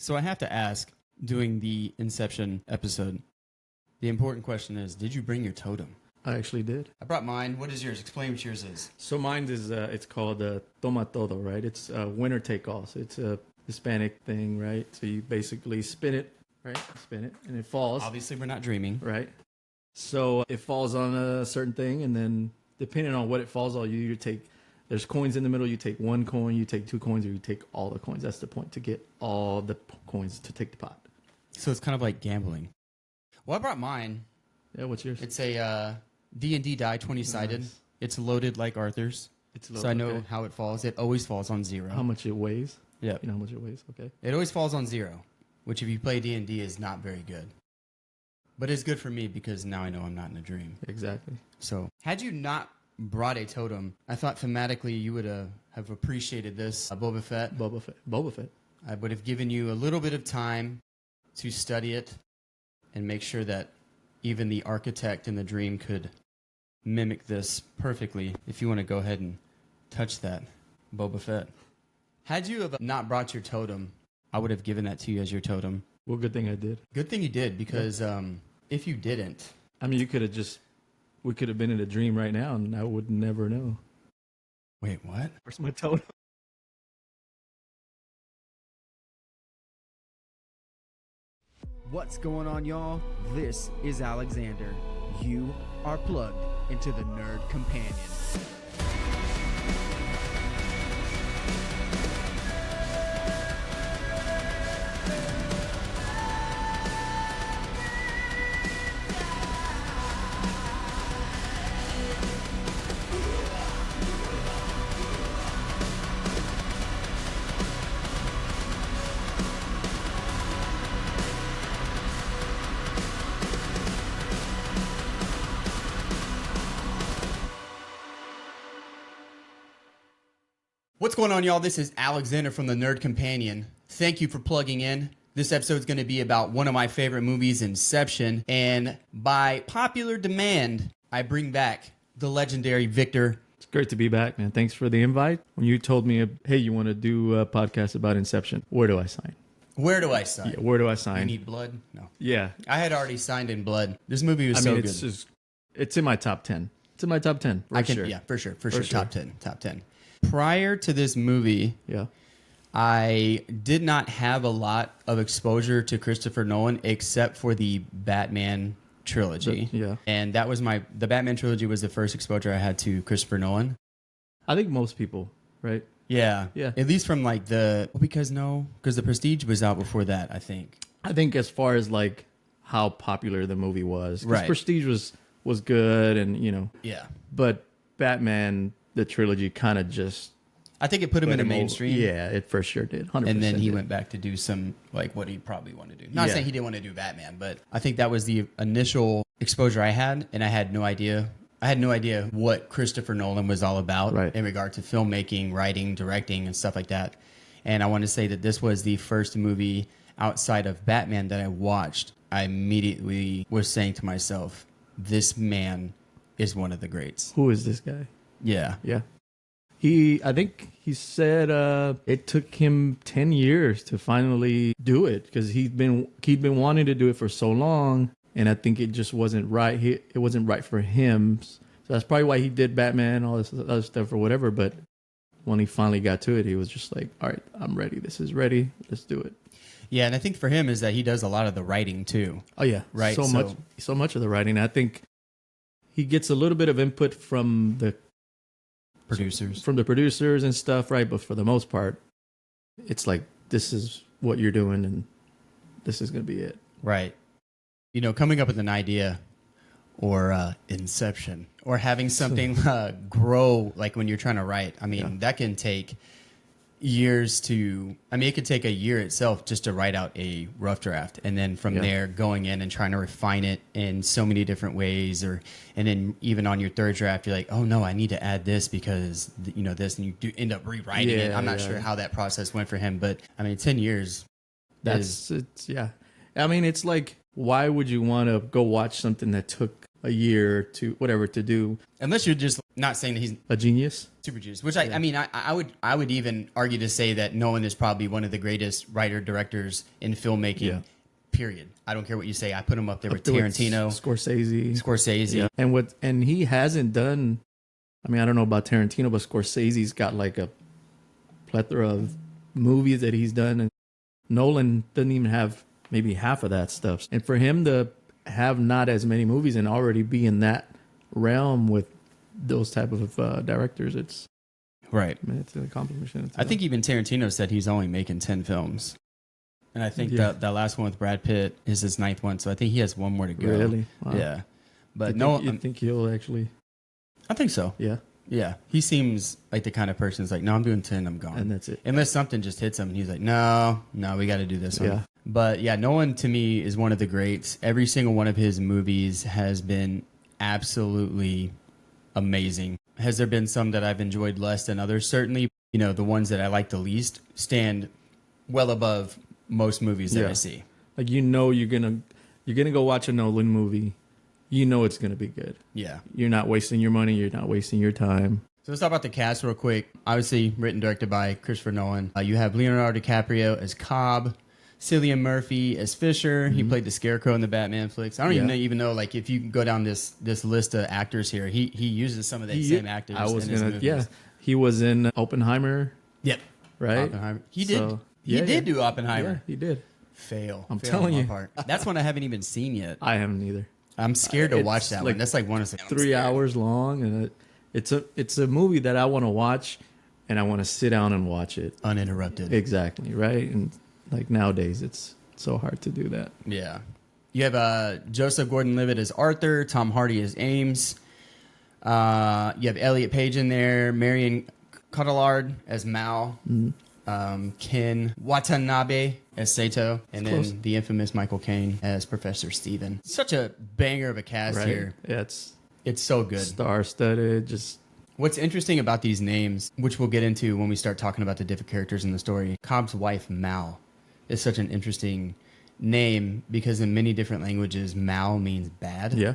So I have to ask, doing the Inception episode, the important question is, did you bring your totem? I actually did. I brought mine. What is yours? Explain what yours is. So mine is it's called Toma Todo, right? It's winner take all. So it's a Hispanic thing, right? So you basically spin it, right? Spin it, and it falls. Obviously, we're not dreaming. Right. So it falls on a certain thing, and then depending on what it falls on, you take. There's coins in the middle. You take one coin, you take two coins, or you take all the coins. That's the point, to get all the coins to take the pot. So it's kind of like gambling. Well, I brought mine. Yeah, what's yours? It's a D&D die, 20-sided. Nice. It's loaded like Arthur's. It's low, so I know okay. how it falls. It always falls on 0. How much it weighs. Yeah. You know how much it weighs? Okay. It always falls on 0, which if you play D&D is not very good. But it's good for me because now I know I'm not in a dream. Exactly. So had you not brought a totem, I thought thematically you would have appreciated this. Boba Fett. Boba Fett. I would have given you a little bit of time to study it and make sure that even the architect in the dream could mimic this perfectly. If you want to go ahead and touch that, Boba Fett. Had you have not brought your totem, I would have given that to you as your totem. Well, good thing I did. Good thing you did, because if you didn't... I mean, we could have been in a dream right now, and I would never know. Wait, what? Where's my totem? What's going on, y'all? This is Alexander. You are plugged into the Nerd Companion. What's going on, y'all? This is Alexander from the Nerd Companion. Thank you for plugging in. This episode is going to be about one of my favorite movies, Inception. And by popular demand, I bring back the legendary Victor. It's great to be back, man. Thanks for the invite. When you told me, hey, you want to do a podcast about Inception, where do I sign? Where do I sign? Yeah, where do I You sign? need blood? No. Yeah. I had already signed in blood. This movie was I mean, good. it's in my top 10. It's in my top 10. For sure. Yeah, for sure. Top 10. Top 10. Prior to this movie, Yeah. I did not have a lot of exposure to Christopher Nolan except for the Batman trilogy. Yeah. And that was the Batman trilogy was the first exposure I had to Christopher Nolan. I think most people, right? Yeah. Yeah. At least from like because the Prestige was out before that, I think. I think as far as like how popular the movie was. 'Cause Right. Prestige was good, and Yeah. but Batman, the trilogy, kind of just I think it put him in put the him over. mainstream. Yeah, it for sure did. 100%. And then he did. went back to do some, like, what he probably wanted to do. Not Yeah. saying he didn't want to do Batman, but I think that was the initial exposure I had, and I had no idea. I had no idea what Christopher Nolan was all about Right. in regard to filmmaking, writing, directing, and stuff like that. And I want to say that this was the first movie outside of Batman that I watched. I immediately was saying to myself, this man is one of the greats. Who is this guy? Yeah. Yeah. I think he said it took him 10 years to finally do it, because he'd been wanting to do it for so long, and I think it just wasn't right. It wasn't right for him. So that's probably why he did Batman, all this other stuff or whatever. But when he finally got to it, he was just like, all right, I'm ready. This is ready. Let's do it. Yeah, and I think for him is that he does a lot of the writing too. Oh yeah. Right, So much of the writing. I think he gets a little bit of input from the producers and stuff, right? But for the most part, it's like, this is what you're doing, and this is going to be it. Right. Coming up with an idea or inception or having something grow, like when you're trying to write, that can take years it could take a year itself just to write out a rough draft. And then from there going in and trying to refine it in so many different ways, and then even on your third draft, you're like, oh no, I need to add this because, this, and you do end up rewriting it. I'm not sure how that process went for him, but 10 years. It's like, why would you want to go watch something that took a year to do? Unless you're just Not saying that he's A genius. super genius, which I mean, I would even argue to say that Nolan is probably one of the greatest writer directors in filmmaking. Yeah. Period. I don't care what you say. I put him up there with Up there with Tarantino, Scorsese. Yeah. And he hasn't done. I mean, I don't know about Tarantino, but Scorsese's got like a plethora of movies that he's done, and Nolan doesn't even have maybe half of that stuff. And for him to have not as many movies and already be in that realm with those type of directors, it's Right. I mean, it's an accomplishment. I think even Tarantino said he's only making 10 films. And I think that last one with Brad Pitt is his 9th one. So I think he has one more to go. Really? Wow. Yeah. But you think he'll actually? I think so. Yeah. Yeah. He seems like the kind of person who's like, no, I'm doing 10, I'm gone. And that's it. Unless something just hits him and he's like, no, we got to do this one. Yeah. But yeah, Nolan to me is one of the greats. Every single one of his movies has been absolutely amazing. Has there been some that I've enjoyed less than others? Certainly, the ones that I like the least stand well above most movies that I see. Like you're gonna go watch a Nolan movie, it's gonna be good. Yeah. You're not wasting your money. You're not wasting your time. So let's talk about the cast real quick. Obviously, written and directed by Christopher Nolan. You have Leonardo DiCaprio as Cobb, Cillian Murphy as Fisher. He played the Scarecrow in the Batman flicks. I don't even know like if you go down this list of actors here, he uses some of the same actors in his movies. Yeah, he was in Oppenheimer. Yep. Right. Oppenheimer. He did. He did do Oppenheimer. Yeah, he did. Fail. I'm Fail telling on my you. part. That's one I haven't even seen yet. I haven't either. I'm scared to It's watch that like one. That's like one of 3 hours long, and it's a movie that I want to watch, and I want to sit down and watch it uninterrupted. Exactly. Right. And like nowadays, it's so hard to do that. Yeah. You have Joseph Gordon-Levitt as Arthur, Tom Hardy as Ames. You have Elliot Page in there, Marion Cotillard as Mal, Ken Watanabe as Sato, and then close. the infamous Michael Caine as Professor Steven. Such a banger of a cast here. Yeah, It's so good. Star-studded. Just What's interesting about these names, which we'll get into when we start talking about the different characters in the story, Cobb's wife, Mal, is such an interesting name because in many different languages, Mal means bad. yeah.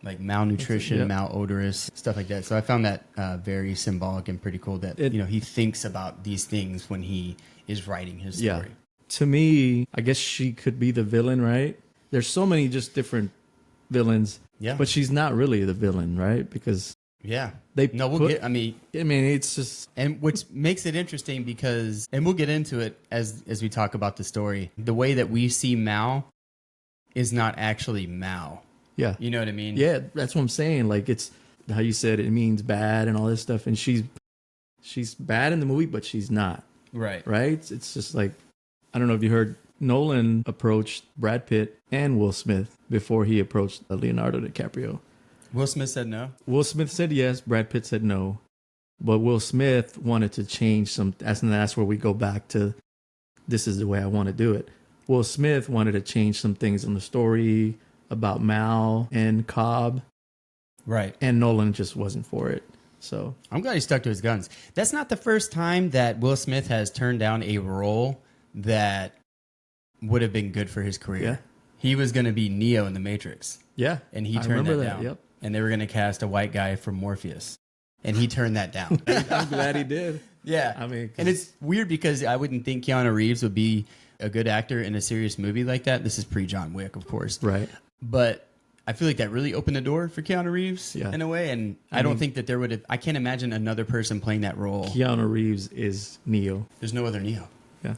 Like malnutrition, Yep. malodorous, stuff like that. So I found that very symbolic and pretty cool that he thinks about these things when he is writing his story. Yeah. To me, I guess she could be the villain, right? There's so many just different villains. Yeah. But she's not really the villain, right? Because Yeah. they I mean, it's just and which makes it interesting because, and we'll get into it as we talk about the story, the way that we see Mal is not actually Mal. yeah. You know what I mean? Yeah, that's what I'm saying. Like it's how you said it means bad and all this stuff, and she's bad in the movie, but she's not. Right. Right? It's just like I don't know if you heard Nolan approached Brad Pitt and Will Smith before he approached Leonardo DiCaprio. Will Smith said no? Will Smith said yes, Brad Pitt said no. But Will Smith wanted to change some, and that's where we go back to this is the way I want to do it. Will Smith wanted to change some things in the story about Mal and Cobb, Right. and Nolan just wasn't for it. So I'm glad he stuck to his guns. That's not the first time that Will Smith has turned down a role that would have been good for his career. Yeah. He was going to be Neo in The Matrix, yeah, and he I turned that remember down. Yep. And they were going to cast a white guy from Morpheus, and he turned that down. I'm glad he did. Yeah. I mean, and it's weird because I wouldn't think Keanu Reeves would be a good actor in a serious movie like that. This is pre-John Wick, of course. Right. But I feel like that really opened the door for Keanu Reeves in a way. And I don't think that there would have, I can't imagine another person playing that role. Keanu Reeves is Neo. There's no other Neo. Yeah.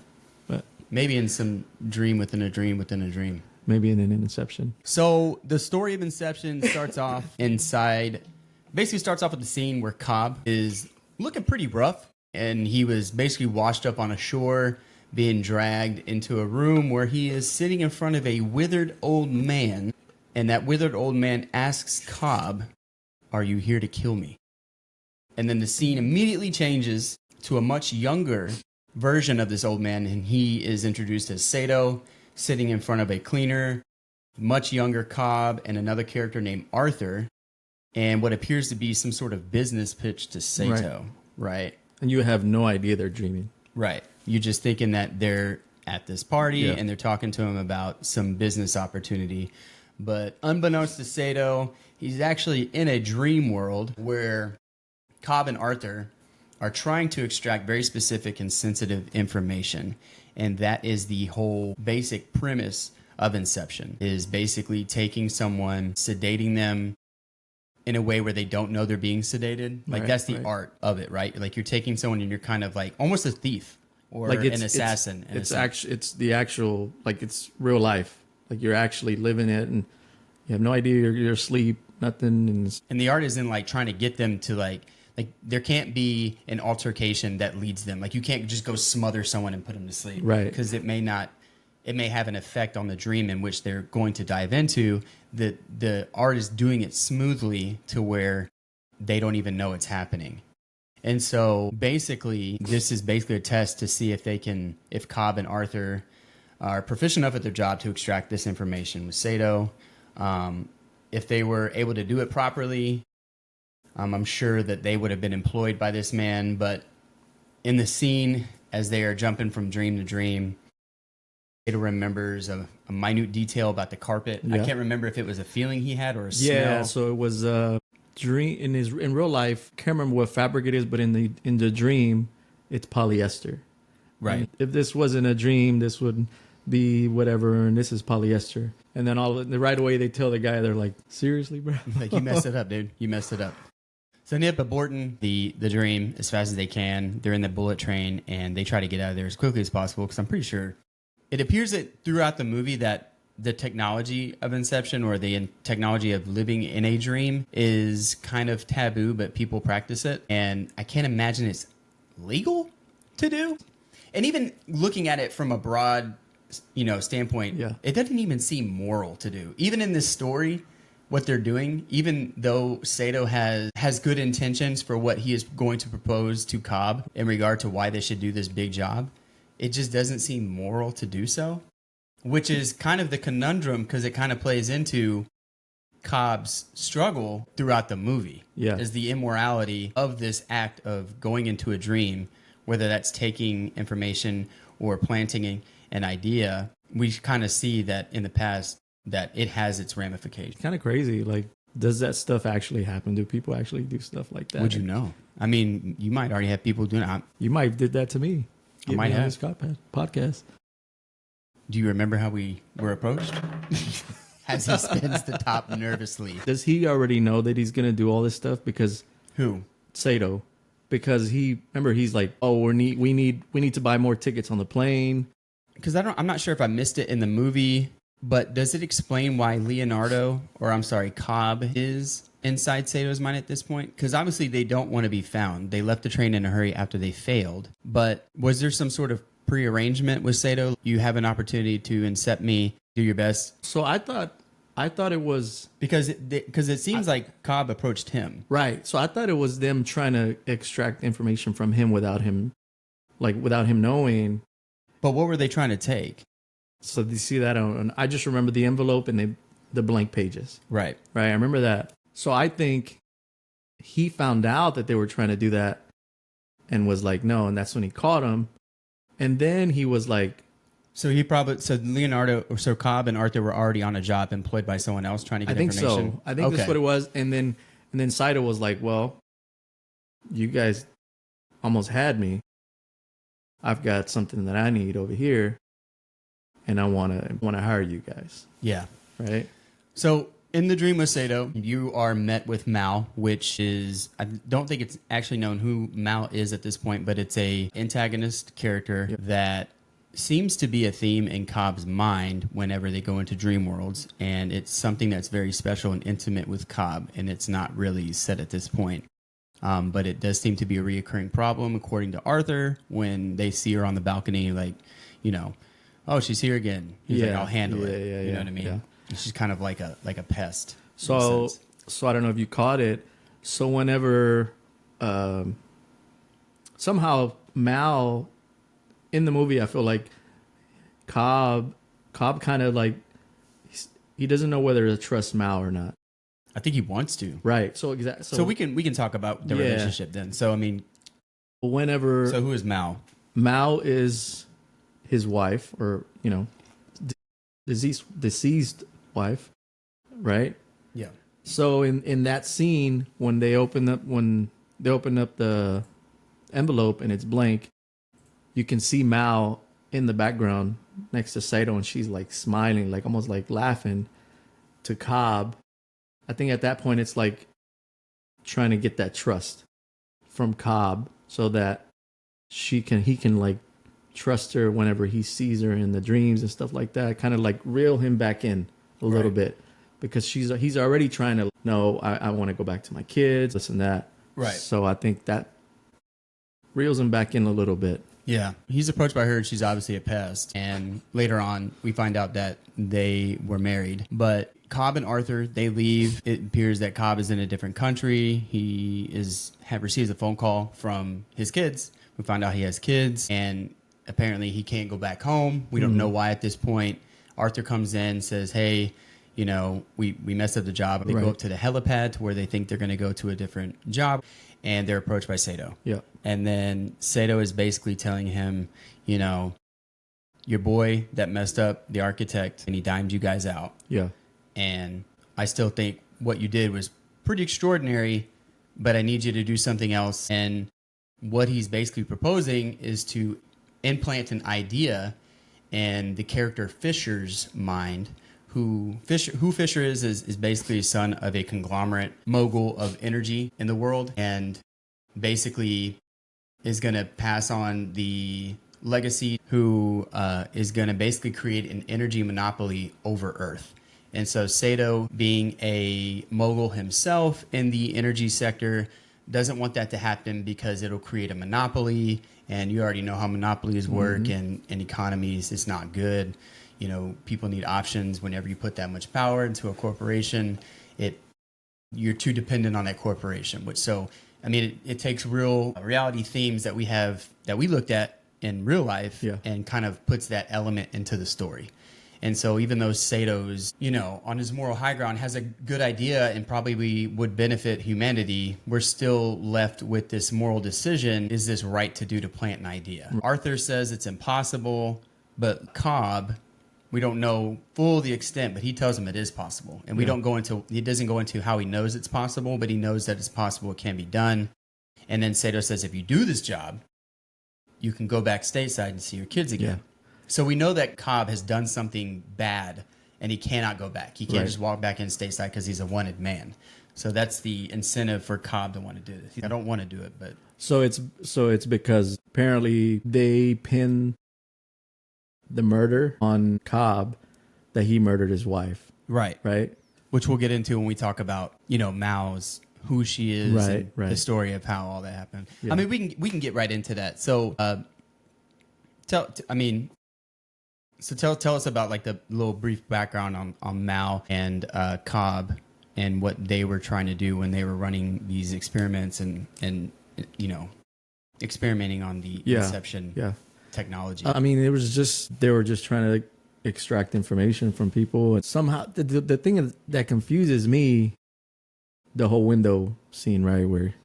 But Maybe in some dream within a dream within a dream. maybe in an Inception. So the story of Inception starts off basically starts off with the scene where Cobb is looking pretty rough. And he was basically washed up on a shore, being dragged into a room where he is sitting in front of a withered old man. And that withered old man asks Cobb, "Are you here to kill me?" And then the scene immediately changes to a much younger version of this old man. And he is introduced as Sato, sitting in front of a cleaner, much younger Cobb, and another character named Arthur. And what appears to be some sort of business pitch to Sato, right? And you have no idea they're dreaming. Right. You're just thinking that they're at this party Yeah. and they're talking to him about some business opportunity. But unbeknownst to Sato, he's actually in a dream world where Cobb and Arthur are trying to extract very specific and sensitive information. And that is the whole basic premise of Inception, is basically taking someone, sedating them in a way where they don't know they're being sedated. Like, that's the art of it, right? Like, you're taking someone and you're kind of like almost a thief or like an assassin. It's the actual, like, it's real life. Like, you're actually living it and you have no idea you're asleep, nothing. And the art is in like trying to get them to like there can't be an altercation that leads them. Like, you can't just go smother someone and put them to sleep. Right. Because it may have an effect on the dream in which they're going to dive into. The art is doing it smoothly to where they don't even know it's happening. And so basically, this is basically a test to see if Cobb and Arthur are proficient enough at their job to extract this information with Sato. If they were able to do it properly, I'm sure that they would have been employed by this man. But in the scene, as they are jumping from dream to dream, Sato remembers a minute detail about the carpet. Yeah. I can't remember if it was a feeling he had or a smell. Yeah, so it was dream in real life. Can't remember what fabric it is, but in the dream, it's polyester. Right. And if this wasn't a dream, this would be whatever, and this is polyester. And then right away they tell the guy, they're like, seriously, bro? Like, you messed it up, dude. You messed it up. So they end up aborting the dream as fast as they can. They're in the bullet train, and they try to get out of there as quickly as possible, because I'm pretty sure it appears that throughout the movie that the technology of Inception, or the technology of living in a dream, is kind of taboo, but people practice it. And I can't imagine it's legal to do. And even looking at it from a broad, standpoint, Yeah. It doesn't even seem moral to do. Even in this story, what they're doing, even though Sato has good intentions for what he is going to propose to Cobb in regard to why they should do this big job, it just doesn't seem moral to do so, which is kind of the conundrum, because it kind of plays into Cobb's struggle throughout the movie. Yeah. Is the immorality of this act of going into a dream, whether that's taking information or planting an idea. We kind of see that in the past that it has its ramifications. Kind of crazy. Like, does that stuff actually happen? Do people actually do stuff like that? Would you know? I mean, you might already have people doing it. You might have did that to me. I might have. This podcast. Do you remember how we were approached? As he spins the top nervously. Does he already know that he's gonna do all this stuff? Because Who? Sato, because he's like, oh, we need to buy more tickets on the plane. Because I'm not sure if I missed it in the movie, but does it explain why Cobb is inside Sato's mind at this point? Because obviously they don't want to be found. They left the train in a hurry after they failed. But was there some sort of prearrangement with Sato? You have an opportunity to incept me, do your best. So I thought it was Because it seems like Cobb approached him. right. So I thought it was them trying to extract information from him without him knowing. But what were they trying to take? So you see that I just remember the envelope and the blank pages. Right. Right. I remember that. So I think he found out that they were trying to do that and was like, no. And that's when he caught him. And then he was like, So Cobb and Arthur were already on a job employed by someone else trying to get information? I think so. I think that's what it was. And then Saito was like, well, you guys almost had me. I've got something that I need over here, and I want to hire you guys. Yeah. Right? So in the dream with Sato, you are met with Mal, which is, I don't think it's actually known who Mal is at this point, but it's a antagonist character that seems to be a theme in Cobb's mind whenever they go into dream worlds. And it's something that's very special and intimate with Cobb, and it's not really said at this point. But it does seem to be a reoccurring problem, according to Arthur, when they see her on the balcony, like, oh, she's here again. He's like, I'll handle it. You know what I mean? Yeah. She's kind of like a pest. So I don't know if you caught it. So whenever somehow Mal in the movie, I feel like Cobb kind of like he doesn't know whether to trust Mal or not. I think he wants to. Right. So exactly. So we can talk about the relationship then. So I mean, so who is Mal? Mal is his wife, or deceased wife, right? Yeah. So in that scene when they open up, when they open up the envelope and it's blank, you can see Mao in the background next to Sato, and she's like smiling, like almost like laughing to Cobb. I think at that point it's like trying to get that trust from Cobb so that he can like trust her whenever he sees her in the dreams and stuff like that, kind of like reel him back in a little bit, because he's already trying to know, I want to go back to my kids, this and that. Right. So I think that reels him back in a little bit. Yeah. He's approached by her, and she's obviously a pest. And later on, we find out that they were married. But Cobb and Arthur, they leave. It appears that Cobb is in a different country. He receives a phone call from his kids. We find out he has kids, and apparently he can't go back home. We don't know why at this point. Arthur comes in, says, hey, you know, we messed up the job. They go up to the helipad to where they think they're going to go to a different job, and they're approached by Sato. Yeah. And then Sato is basically telling him, you know, your boy that messed up, the architect, and he dimed you guys out. Yeah. And I still think what you did was pretty extraordinary, but I need you to do something else. And what he's basically proposing is to implant an idea in the character Fisher's mind. Who Fisher is basically a son of a conglomerate mogul of energy in the world, and basically is going to pass on the legacy, who is going to basically create an energy monopoly over Earth. And so Sato, being a mogul himself in the energy sector, doesn't want that to happen because it'll create a monopoly. And you already know how monopolies work, and economies. It's not good. You know, people need options. Whenever you put that much power into a corporation, you're too dependent on that corporation. It takes real reality themes that we looked at in real life, and kind of puts that element into the story. And so even though Sato's, you know, on his moral high ground, has a good idea and probably would benefit humanity, we're still left with this moral decision. Is this right to do, to plant an idea? Arthur says it's impossible, but Cobb, we don't know the extent, but he tells him it is possible. And he doesn't go into how he knows it's possible, but he knows that it's possible, it can be done. And then Sato says, if you do this job, you can go back stateside and see your kids again. Yeah. So we know that Cobb has done something bad and he cannot go back. He can't just walk back in stateside because he's a wanted man. So that's the incentive for Cobb to want to do this. I don't want to do it, but so it's because apparently they pin the murder on Cobb, that he murdered his wife. Right. Which we'll get into when we talk about, you know, Mao's, who she is, and the story of how all that happened. Yeah. I mean, we can get right into that. So tell us about like the little brief background on Mao and Cobb and what they were trying to do when they were running these experiments and you know, experimenting on the Inception technology. I mean, they were just trying to extract information from people, and somehow the thing that confuses me, the whole window scene, right, where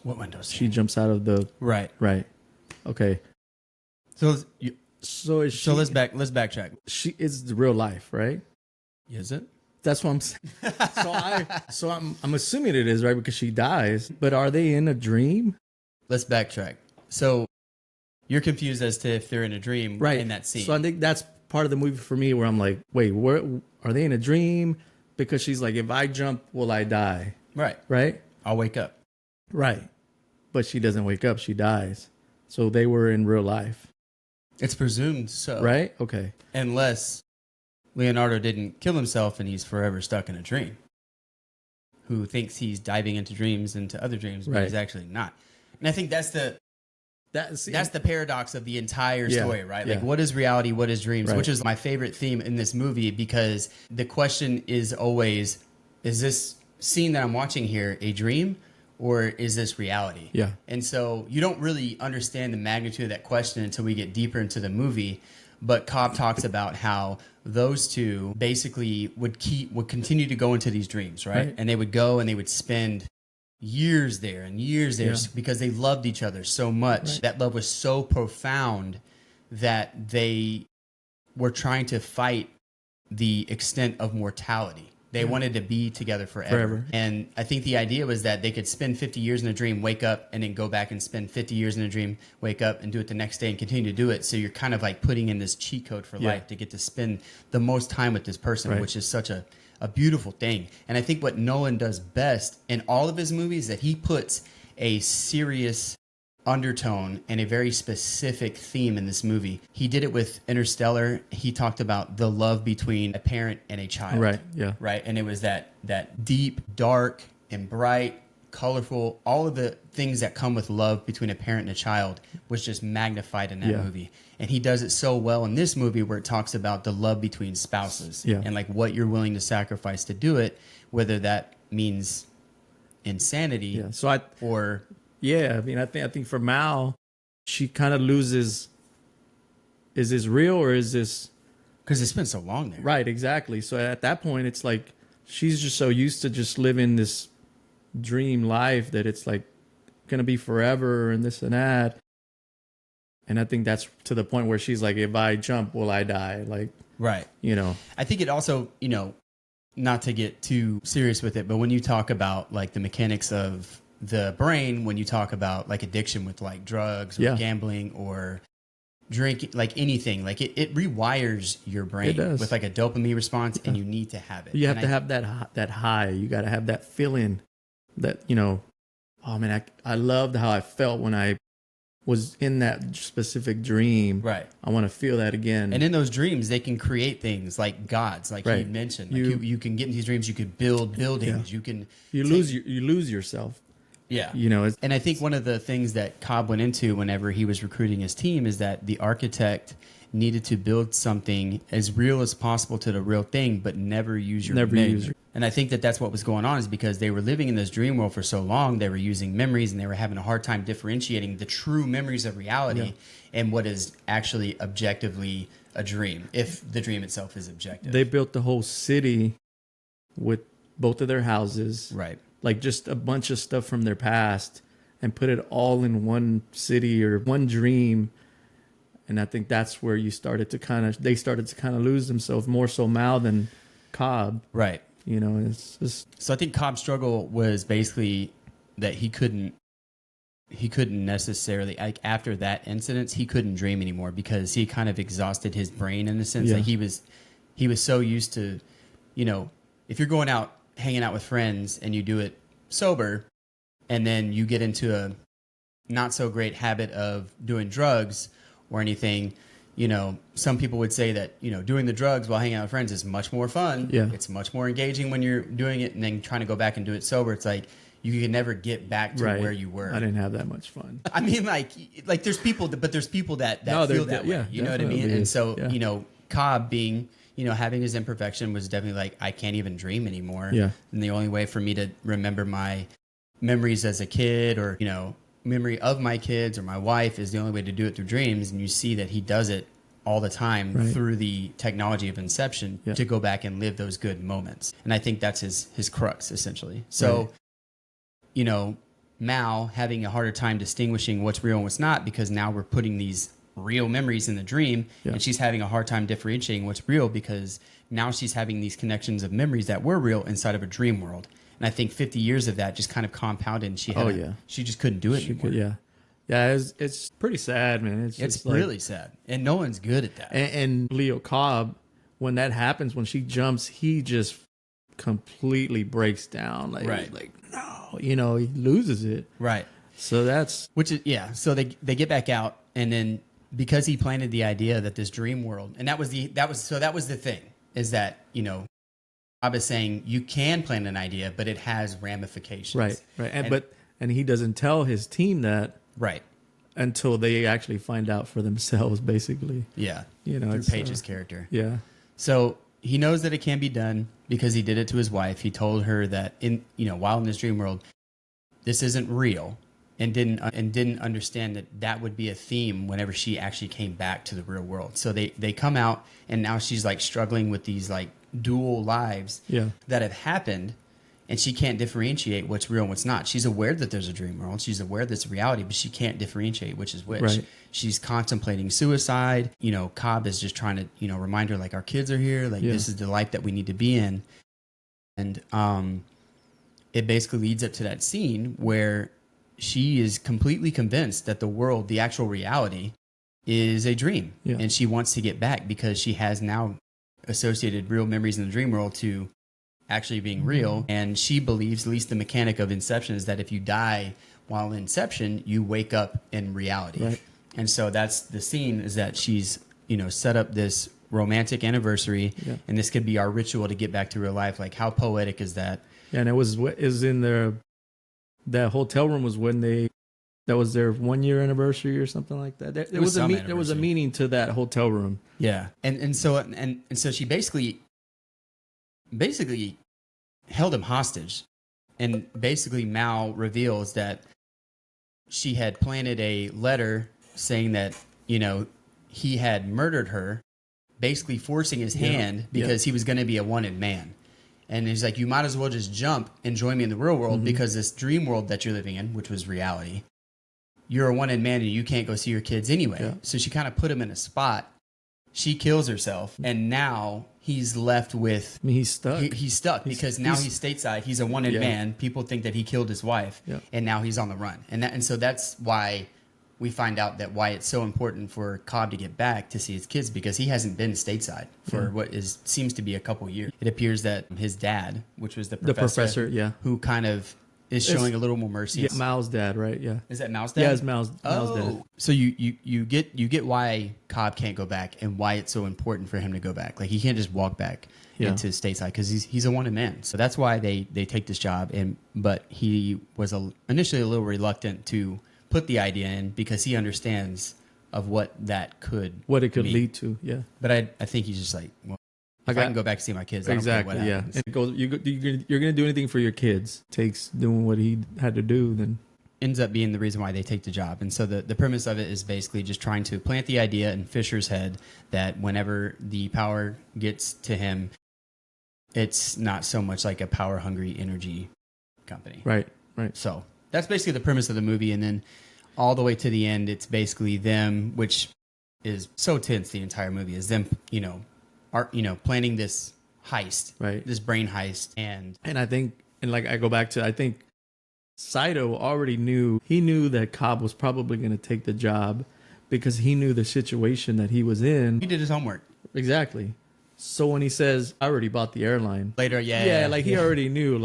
what window scene? She jumps out of the right. Okay. So let's backtrack. She is the real life, right? Is it? That's what I'm saying. So I'm assuming it is, right? Because she dies. But are they in a dream? Let's backtrack. So you're confused as to if they're in a dream in that scene. So I think that's part of the movie for me, where I'm like, wait, where are they in a dream? Because she's like, if I jump, will I die? Right? I'll wake up. Right. But she doesn't wake up. She dies. So they were in real life. It's presumed so. Right? Okay. Unless Leonardo didn't kill himself and he's forever stuck in a dream. Who thinks he's diving into dreams, into other dreams, but he's actually not. And I think that's the paradox of the entire story, right? Like, what is reality? What is dreams? Which is my favorite theme in this movie, because the question is always, is this scene that I'm watching here a dream, or is this reality? Yeah. And so you don't really understand the magnitude of that question until we get deeper into the movie. But Cobb talks about how those two basically would continue to go into these dreams, right? And they would go and they would spend years there because they loved each other so much. That love was so profound that they were trying to fight the extent of mortality. They wanted to be together forever. Forever. And I think the idea was that they could spend 50 years in a dream, wake up, and then go back and spend 50 years in a dream, wake up, and do it the next day and continue to do it. So you're kind of like putting in this cheat code for life to get to spend the most time with this person, which is such a beautiful thing. And I think what Nolan does best in all of his movies is that he puts a serious undertone and a very specific theme in this movie. He did it with Interstellar. He talked about the love between a parent and a child. Right. Yeah. Right. And it was that deep, dark, and bright, colorful, all of the things that come with love between a parent and a child was just magnified in that movie. And he does it so well in this movie where it talks about the love between spouses and like what you're willing to sacrifice to do it, whether that means insanity or yeah, I mean, I think for Mal, she kind of loses. Is this real or is this? Because it's been so long there. Right, exactly. So at that point, it's like she's just so used to just living this dream life that it's like gonna be forever and this and that. And I think that's to the point where she's like, if I jump, will I die? Like, right. You know, I think it also, you know, not to get too serious with it, but when you talk about like the mechanics of the brain, when you talk about like addiction with like drugs or gambling or drinking, like anything, like it rewires your brain with like a dopamine response, and you need to have it. You have to have that high. You got to have that feeling that, you know, oh man, I loved how I felt when I was in that specific dream. Right. I want to feel that again. And in those dreams, they can create things like gods, like you mentioned. Like you can get into these dreams. You could build buildings. You can lose yourself. Yeah. You know, and I think one of the things that Cobb went into whenever he was recruiting his team is that the architect needed to build something as real as possible to the real thing, but never use your memory. And I think that that's what was going on, is because they were living in this dream world for so long. They were using memories, and they were having a hard time differentiating the true memories of reality and what is actually objectively a dream, if the dream itself is objective. They built the whole city with both of their houses. Right. Like just a bunch of stuff from their past, and put it all in one city or one dream. And I think that's where they started to kind of lose themselves, more so Mal than Cobb. Right. You know, it's just. So I think Cobb's struggle was basically that he couldn't necessarily, like after that incident, he couldn't dream anymore because he kind of exhausted his brain in a sense. Like he was so used to, you know, if you're going out, hanging out with friends and you do it sober, and then you get into a not so great habit of doing drugs or anything, you know, some people would say that, you know, doing the drugs while hanging out with friends is much more fun. Yeah. It's much more engaging when you're doing it, and then trying to go back and do it sober. It's like you can never get back to where you were. I didn't have that much fun. I mean, like there's people, but there's people that feel that way. You know what I mean? And so, you know, Cobb being, you know, having his imperfection was definitely like, I can't even dream anymore. Yeah. And the only way for me to remember my memories as a kid, or, you know, memory of my kids or my wife, is the only way to do it through dreams. And you see that he does it all the time through the technology of Inception to go back and live those good moments. And I think that's his crux, essentially. So, you know, Mal having a harder time distinguishing what's real and what's not, because now we're putting these real memories in the dream, and she's having a hard time differentiating what's real, because now she's having these connections of memories that were real inside of a dream world. And I think 50 years of that just kind of compounded, and she just couldn't do it anymore. It's pretty sad, man. It's really sad, and no one's good at that. And Leo Cobb, when that happens, when she jumps, he just completely breaks down. Like no, you know, he loses it. Right. So that's so they get back out, and then because he planted the idea that this dream world, and that was the thing, is that, you know, Cobb is saying you can plan an idea, but it has ramifications. Right. And he doesn't tell his team that until they actually find out for themselves, basically. Yeah. You know, through Paige's character. Yeah. So he knows that it can be done because he did it to his wife. He told her that while in this dream world, this isn't real, and didn't understand that would be a theme whenever she actually came back to the real world. So they come out, and now she's like struggling with these like dual lives that have happened, and she can't differentiate what's real and what's not. She's aware that there's a dream world. She's aware that's reality, but she can't differentiate which is which. Right. She's contemplating suicide. You know, Cobb is just trying to, you know, remind her, like, our kids are here. Like, this is the life that we need to be in. And it basically leads up to that scene where she is completely convinced that the world, the actual reality, is a dream. Yeah. And she wants to get back because she has now associated real memories in the dream world to actually being real. And she believes, at least the mechanic of Inception, is that if you die while in Inception, you wake up in reality. Right. And so that's the scene, is that she's, set up this romantic anniversary, Yeah. and this could be our ritual to get back to real life. Like, how poetic is that? Yeah, and it was in that hotel room was when that was their 1 year anniversary or something like that. There was a meaning to that hotel room. Yeah. And so she basically held him hostage. And basically Mal reveals that she had planted a letter saying that, he had murdered her, basically forcing his hand because he was going to be a wanted man. And he's like, you might as well just jump and join me in the real world because this dream world that you're living in, which was reality, you're a wanted man and you can't go see your kids anyway. Yeah. So she kind of put him in a spot. She kills herself. And now he's left with... he's stuck. He's stuck because now he's stateside. He's a wanted man. People think that he killed his wife. Yeah. And now he's on the run. And so that's why we find out that why it's so important for Cobb to get back to see his kids, because he hasn't been stateside for seems to be a couple years. It appears that his dad, which was the professor, who kind of is showing a little more mercy. Yeah, Mal's dad, right? Yeah. Is that Mal's dad? Yeah, it's Mal's dad. So you get why Cobb can't go back and why it's so important for him to go back. Like, he can't just walk back into stateside because he's a wanted man. So that's why they take this job. But he was initially a little reluctant to put the idea in because he understands of what it could lead to. Yeah. But I think he's just like, well, I can go back and see my kids. Exactly. I don't care what happens. And it goes, you're going to do anything for your kids. Takes doing what he had to do. Then ends up being the reason why they take the job. And so the premise of it is basically just trying to plant the idea in Fisher's head that whenever the power gets to him, it's not so much like a power hungry energy company. Right. So that's basically the premise of the movie. And then all the way to the end, it's basically them, which is so tense. The entire movie is them, planning this heist, right? This brain heist. And I think, I go back to, I think Saito already knew that Cobb was probably going to take the job because he knew the situation that he was in. He did his homework. Exactly. So when he says, I already bought the airline. Later, he already knew,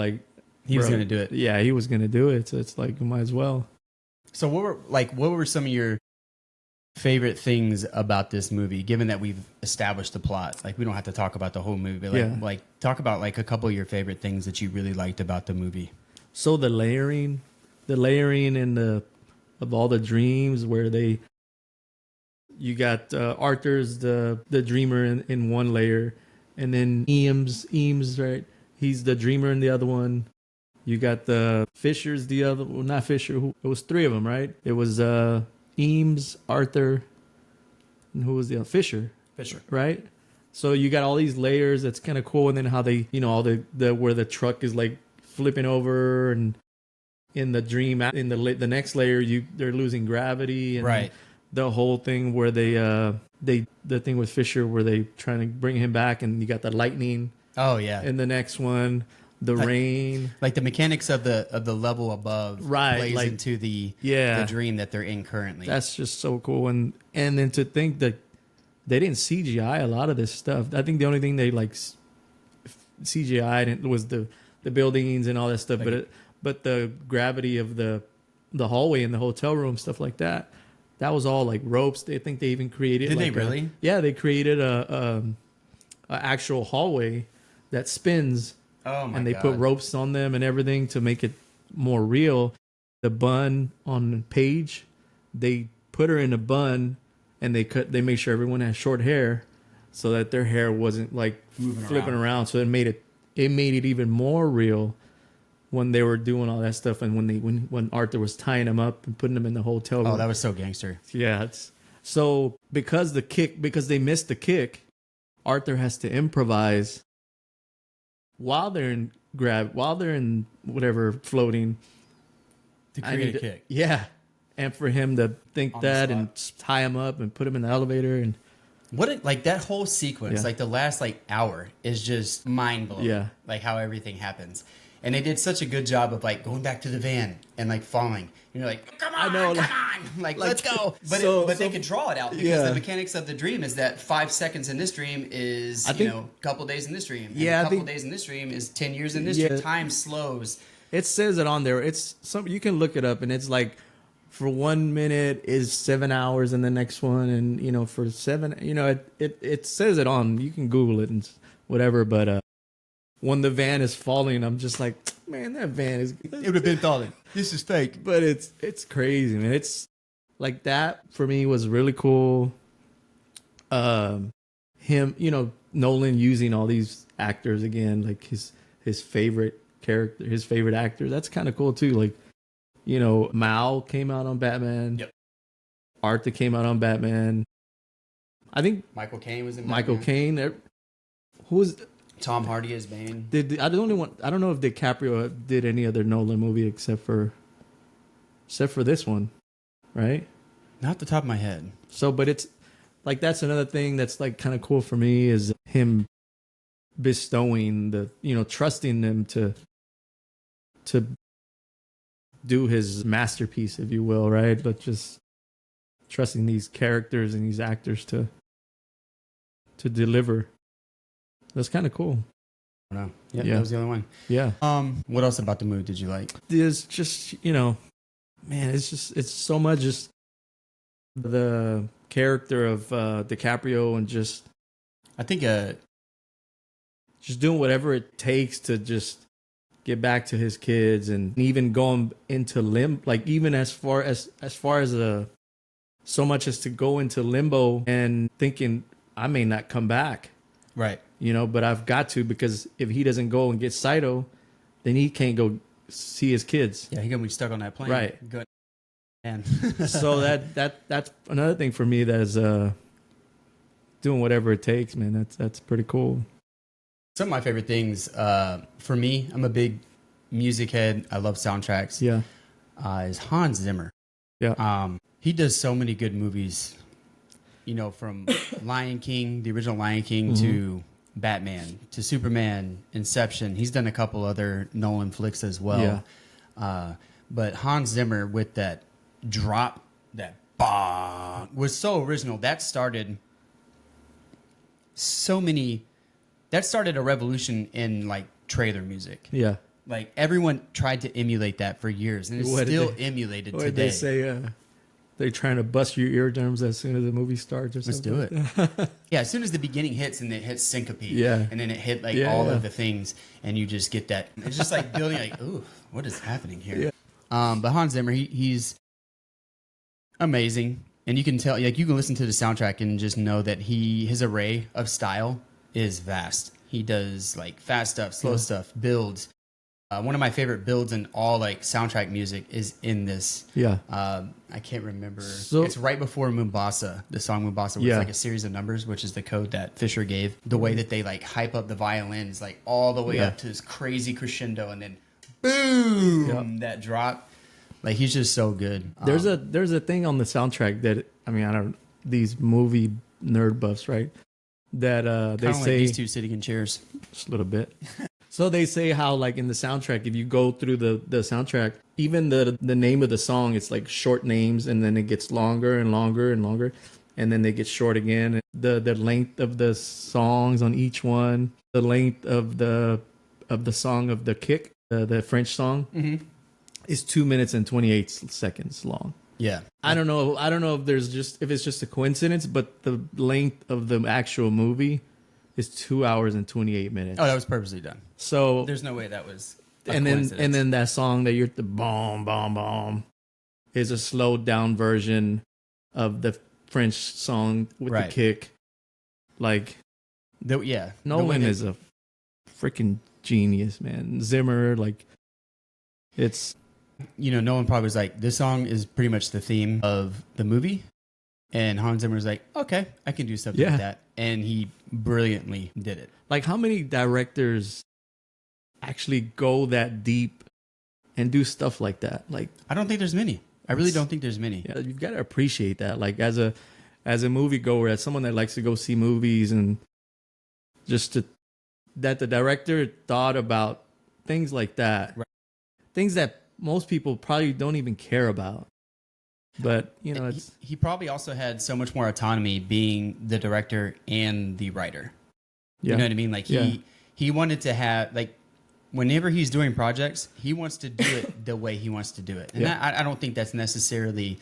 he was going to do it. Yeah, he was going to do it. So it's like, might as well. So what were some of your favorite things about this movie, given that we've established the plot? Like, we don't have to talk about the whole movie, but talk about a couple of your favorite things that you really liked about the movie. So the layering of all the dreams where you got Arthur's the dreamer in one layer, and then Eames, right? He's the dreamer in the other one. You got the Fisher's the other, well, not Fisher. It was three of them, right? It was Eames, Arthur, and who was the other? Fisher, right? So you got all these layers. That's kind of cool. And then how they, all the where the truck is like flipping over, and in the dream, in the next layer, they're losing gravity, and right. The whole thing where the thing with Fisher where they trying to bring him back, and you got the lightning. Oh yeah. In the next one. The rain, like the mechanics of the level above, right? Plays into the dream that they're in currently. That's just so cool, and then to think that they didn't CGI a lot of this stuff. I think the only thing they CGI'd was the buildings and all that stuff, but the gravity of the hallway in the hotel room, stuff like that. That was all like ropes. They think they even created. Did they really? Yeah, they created a actual hallway that spins. Oh my and they God. put ropes on them and everything to make it more real. The bun on Paige, they put her in a bun, and they made sure everyone had short hair, so that their hair wasn't like flipping around. So it made it even more real when they were doing all that stuff, and when Arthur was tying them up and putting them in the hotel room. Oh, that was so gangster. Yeah. So because they missed the kick, Arthur has to improvise. While they're in whatever floating, to create a kick. Yeah. And for him to think that and tie him up and put him in the elevator. And like that whole sequence, Yeah. like the last like hour is just mind blowing. Yeah. Like how everything happens. And they did such a good job of like going back to the van and like falling. And you're like, come on, I know, come on. Like, let's go. But, so- they so- could draw it out because Yeah. the mechanics of the dream is that 5 seconds in this dream is, I think- a couple days in this dream. And Yeah, I a couple think- days in this dream is 10 years in this Yeah. dream. Time slows. It says it on there. It's some, you can look it up, and it's like for 1 minute is 7 hours in the next one, and for 7, it says it on. You can Google it and whatever. But when the van is falling, I'm just like, man, that van is. It would have been falling. This is fake. But it's crazy, man. It's like that for me was really cool. Him, Nolan using all these actors again, like his favorite character, his favorite actor. That's kind of cool too. Like, Mal came out on Batman. Yep. Arthur came out on Batman. I think Michael Caine was in Michael Batman. Caine. Who was Tom Hardy as Bane. I don't know if DiCaprio did any other Nolan movie except for this one, right? Not at the top of my head. So, but it's like that's another thing that's like kind of cool for me is him bestowing trusting them to do his masterpiece, if you will, right? But just trusting these characters and these actors to deliver. That's kind of cool. I don't know. Yep, Yeah. that was the only one. Yeah. What else about the movie did you like? There's just, man, it's so much just the character of DiCaprio and just I think doing whatever it takes to just get back to his kids, and even going into like even as far as so much as to go into limbo and thinking I may not come back, right. but I've got to, because if he doesn't go and get Saito, then he can't go see his kids. Yeah, he's gonna be stuck on that plane. Right. Good. Man. So that's another thing for me that is doing whatever it takes, man. That's pretty cool. Some of my favorite things, for me, I'm a big music head. I love soundtracks. Yeah. Is Hans Zimmer. Yeah. He does so many good movies, from Lion King, the original Lion King, to Batman, to Superman, Inception. He's done a couple other Nolan flicks as well. Yeah. But Hans Zimmer with that drop, that bah, was so original. That started a revolution in like trailer music. Yeah. Like everyone tried to emulate that for years, and it's What did still they- emulated What today. did they say? They're trying to bust your eardrums as soon as the movie starts or Let's something. do it. Yeah, as soon as the beginning hits and it hits syncope, Yeah. and then it hit like Yeah, all yeah. of the things, and you just get that. It's just like building like, ooh, what is happening here? Yeah. But Hans Zimmer, he's amazing, and you can tell, like you can listen to the soundtrack and just know that his array of style is vast. He does like fast stuff, slow stuff, builds. One of my favorite builds in all like soundtrack music is in this. Yeah. I can't remember. So- It's right before Mombasa, the song Mombasa, where Yeah. it's like a series of numbers, which is the code that Fisher gave. The way that they like hype up the violin is like all the way Yeah. up to this crazy crescendo, and then boom, that drop. Like he's just so good. There's a thing on the soundtrack that these movie nerd buffs, right? That they kinda like say these two sitting in chairs. just a little bit. So they say how like in the soundtrack, if you go through the soundtrack, even the name of the song, it's like short names, and then it gets longer and longer and longer, and then they get short again. The length of the songs on each one, the length of the song of the kick, the French song, is 2 minutes and 28 seconds long. Yeah. I don't know if it's just a coincidence, but the length of the actual movie is 2 hours and 28 minutes. Oh, that was purposely done. So There's no way that was. and then that song that you're the bomb bomb bomb is a slowed down version of the French song with Right. the kick. Like yeah, Nolan is a freaking genius, man. Zimmer, like it's Nolan probably was like, this song is pretty much the theme of the movie. And Hans Zimmer was like, okay, I can do something Yeah. like that. And he brilliantly did it. like how many directors actually go that deep and do stuff like that? Like I don't think there's many. I really don't think there's many. yeah, you've got to appreciate that. Like as a as a moviegoer, as someone that likes to go see movies, and that the director thought about things like that, Right. things that most people probably don't even care about. But He probably also had so much more autonomy being the director and the writer. yeah. You know what I mean? Like he wanted to have, like, whenever he's doing projects, he wants to do it the way he wants to do it. And I don't think that's necessarily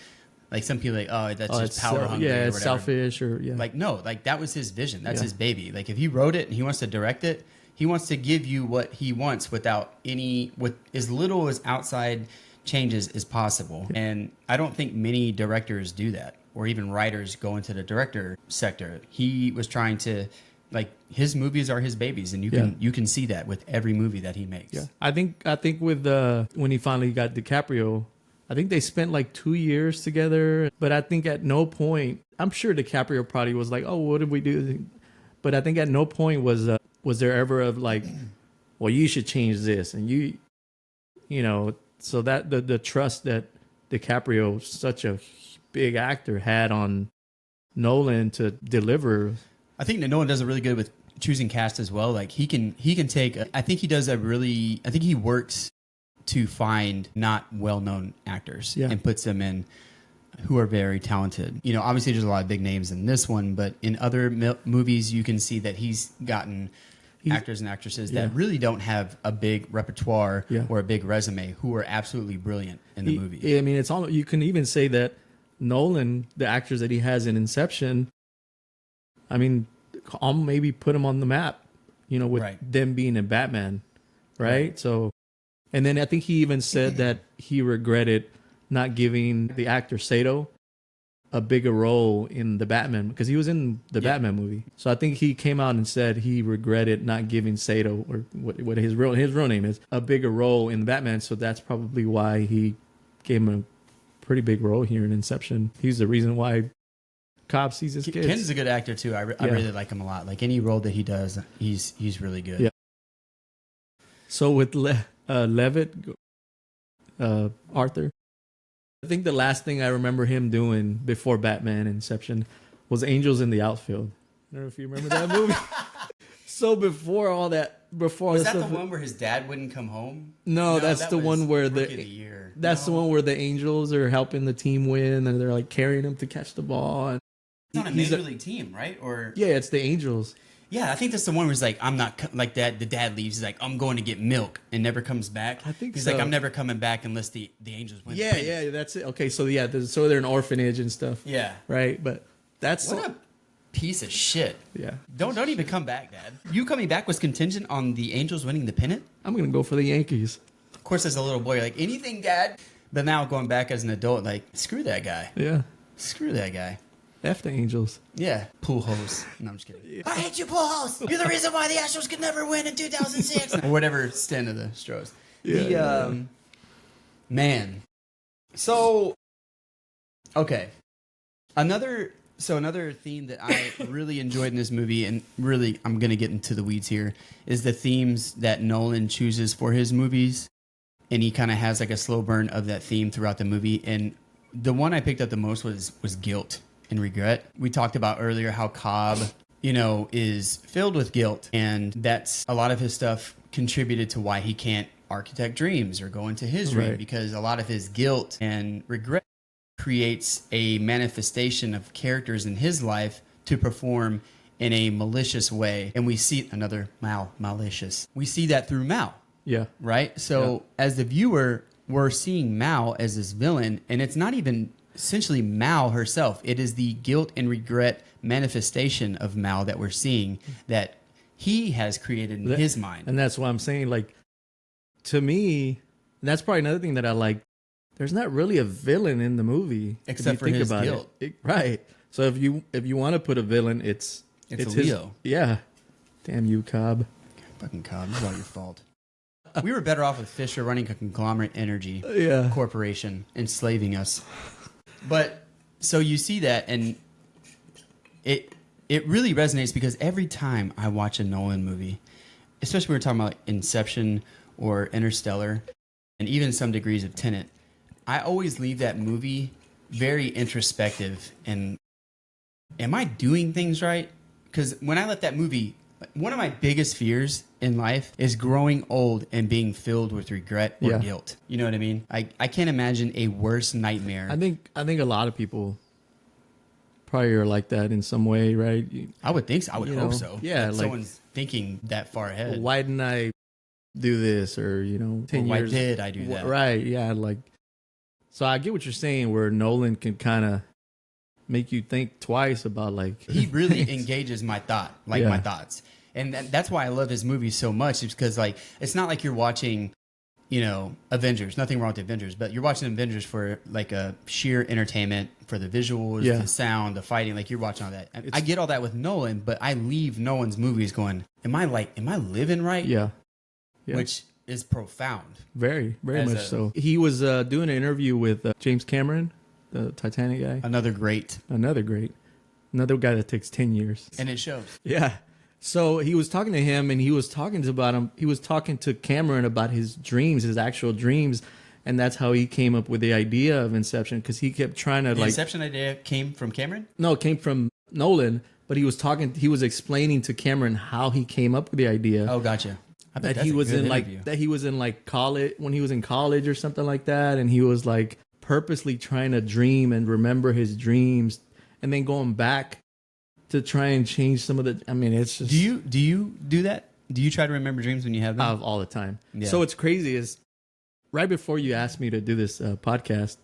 like some people that's just power hungry. Yeah, or it's whatever. selfish Like, no, like that was his vision. That's his baby. Like if he wrote it and he wants to direct it, he wants to give you what he wants with as little as outside changes as possible. And I don't think many directors do that, or even writers go into the director sector. He was trying to, like, his movies are his babies, and you can see that with every movie that he makes. Yeah, I think with when he finally got DiCaprio, I think they spent like 2 years together. But I think at no point, I'm sure DiCaprio probably was like, "Oh, what did we do?" But I think at no point was there ever of like, "Well, you should change this," and so that the trust that DiCaprio, such a big actor, had on Nolan to deliver. I think that Nolan does it really good with choosing cast as well. Like he can take. I think he works to find not well-known actors and puts them in who are very talented. Obviously there's a lot of big names in this one, but in other movies you can see that he's gotten actors and actresses that really don't have a big repertoire or a big resume who are absolutely brilliant in the movie. I mean, it's all, you can even say that Nolan, the actors that he has in Inception, I mean, I'll maybe put him on the map, with them being in Batman, right? So, and then I think he even said that he regretted not giving the actor Sato a bigger role in the Batman, because he was in the Batman movie. So I think he came out and said he regretted not giving Sato, or what his real name is, a bigger role in Batman. So that's probably why he gave him a pretty big role here in Inception. He's the reason why Cobb sees his kids. Ken's a good actor too. I really like him a lot. Like any role that he does, he's really good. Yeah. So with Levitt, Arthur, I think the last thing I remember him doing before Batman Inception was Angels in the Outfield. I don't know if you remember that movie. So before all that, was that the one where his dad wouldn't come home? No, that's the one where the year. That's the one where the Angels are helping the team win, and they're like carrying him to catch the ball. And it's not a major league team, right? Or yeah, it's the Angels. Yeah, I think that's the one where he's like, I'm not like that. The dad leaves. He's like, I'm going to get milk, and never comes back. I think he's like, I'm never coming back unless the Angels win. Yeah, that's it. Okay, so so they're an orphanage and stuff. Yeah, right. But that's what a piece of shit. Yeah, don't even come back, Dad. You coming back was contingent on the Angels winning the pennant. I'm gonna go for the Yankees. Of course, as a little boy, you're like, anything, Dad. But now going back as an adult, like, screw that guy. Yeah, screw that guy. F the Angels. Yeah. Pool host. No, I'm just kidding. Yeah. I hate you, pool host. You're the reason why the Astros could never win in 2006. Or whatever stand of the Stros. Yeah. Man. So, okay. Another theme that I really enjoyed in this movie, and really I'm going to get into the weeds here, is the themes that Nolan chooses for his movies. And he kind of has like a slow burn of that theme throughout the movie. And the one I picked up the most was guilt and regret. We talked about earlier how Cobb, is filled with guilt, and that's a lot of his stuff contributed to why he can't architect dreams or go into his dream, because a lot of his guilt and regret creates a manifestation of characters in his life to perform in a malicious way. And we see another malicious. We see that through Mal. Yeah. Right? So as the viewer, we're seeing Mal as this villain, and it's not even essentially Mal herself. It is the guilt and regret manifestation of Mal that we're seeing that he has created in his mind. And that's why I'm saying, like, to me, that's probably another thing that I like. There's not really a villain in the movie, except for his guilt. Right. So if you want to put a villain, it's Leo. Yeah. Damn you, Cobb. Fucking Cobb. It's all your fault. We were better off with Fisher running a conglomerate energy corporation, enslaving us. But so you see that, and it really resonates, because every time I watch a Nolan movie, especially when we're talking about Inception or Interstellar, and even some degrees of Tenet, I always leave that movie very introspective and am I doing things right? Because when I left that movie, one of my biggest fears in life is growing old and being filled with regret or Yeah. guilt. You know what I mean? I can't imagine a worse nightmare. I think a lot of people probably are like that in some way, right? I would think so. I would You hope know, so. yeah, That like- someone's thinking that far ahead. Why didn't I do this, or 10 why years? did I do that? Right? Yeah, like. So I get what you're saying, where Nolan can kind of make you think twice about like He really engages my my Yeah. thoughts. And that's why I love his movies so much. It's because like it's not like you're watching, Avengers. Nothing wrong with Avengers, but you're watching Avengers for like a sheer entertainment, for the visuals, Yeah. the sound, the fighting. Like you're watching all that. I get all that with Nolan, but I leave Nolan's movies going, am I living right? yeah. Which is profound. Very, very As much a- so. He was doing an interview with James Cameron, the Titanic guy. Another great, Another guy that takes 10 years. and it shows. Yeah. So he was talking to him, and he was talking to Cameron about his dreams, his actual dreams, and that's how he came up with the idea of Inception, because he kept trying to The like. Inception idea came from Cameron? No, it came from Nolan, but he was explaining to Cameron how he came up with the idea. Oh, gotcha. I bet That that's he a was good in interview. like that he was in like college, when he was in college or something like that, and he was like purposely trying to dream and remember his dreams, and then going back to try and change some of the. I mean, it's just Do you do that? Do you try to remember dreams when you have them? all the time. Yeah. So what's crazy is right before you asked me to do this podcast,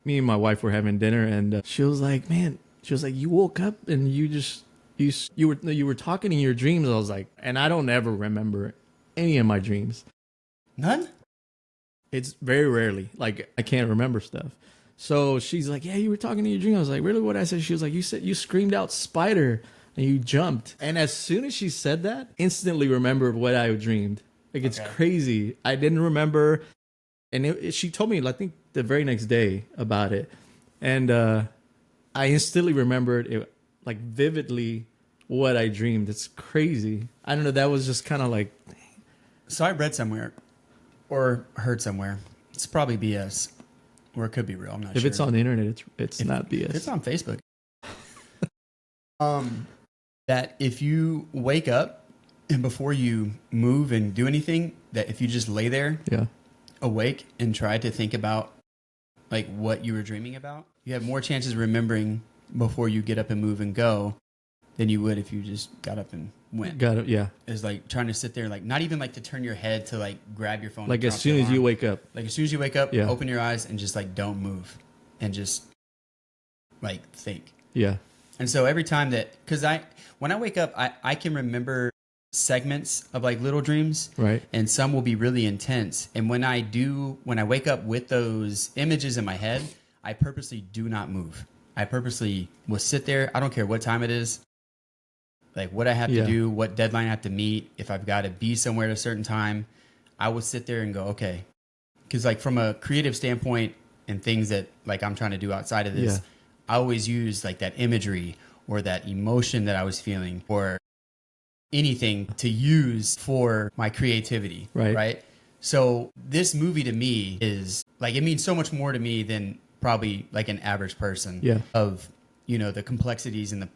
me and my wife were having dinner, and she was like, "Man," she was like, "You woke up and you were talking in your dreams." I was like, and I don't ever remember any of my dreams. None? It's very rarely. Like, I can't remember stuff. So she's like, "Yeah, you were talking in your dream." I was like, "Really? What I said?" She was like, "You said you screamed out spider and you jumped." And as soon as she said that, instantly remembered what I dreamed. Like, it's Okay. crazy. I didn't remember. And she told me, I think, the very next day about it. And I instantly remembered it, like, vividly what I dreamed. It's crazy. I don't know. That was just kind of like, So I read somewhere or heard somewhere. It's probably BS. Or it could be real. I'm not if sure. it's on the internet, it's not BS. It's on Facebook. That if you wake up and before you move and do anything, that if you just lay there Yeah. awake and try to think about like what you were dreaming about, you have more chances of remembering before you get up and move and go than you would if you just got up and went. Got it. Yeah. Is like trying to sit there, like not even like to turn your head to like grab your phone. Like, and as turn off soon the as you alarm. wake up. Like as soon as you wake up, Yeah. open your eyes and just like don't move and just like think. Yeah. And so every time that, because when I wake up, I can remember segments of like little dreams, Right. and some will be really intense. And when I wake up with those images in my head, I purposely do not move. I purposely will sit there. I don't care what time it is, like what I have Yeah. to do, what deadline I have to meet, if I've got to be somewhere at a certain time, I will sit there and go, okay. Because like from a creative standpoint and things that like I'm trying to do outside of this, Yeah. I always use like that imagery or that emotion that I was feeling or anything to use for my creativity. Right. Right. So this movie to me is like, it means so much more to me than probably like an average person. Yeah. Of, the complexities and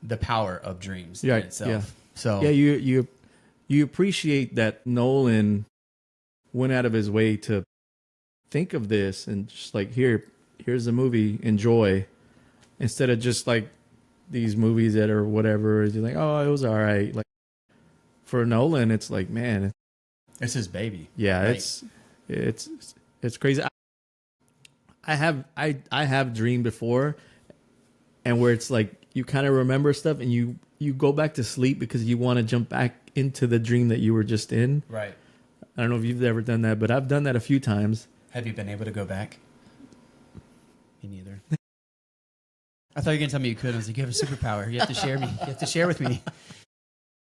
the power of dreams Yeah, in itself. yeah. So Yeah. You appreciate that Nolan went out of his way to think of this and just like, here's a movie, enjoy, instead of just like these movies that are whatever. You're like, oh, it was all right. Like, for Nolan, it's like, man, it's his baby. yeah, Right. it's crazy. I have dreamed before, and where it's like you kind of remember stuff, and you go back to sleep because you want to jump back into the dream that you were just in. Right. I don't know if you've ever done that, but I've done that a few times. Have you been able to go back? Me neither. I thought you were gonna tell me you could. I was like, you have a superpower. You have to share me. You have to share with me.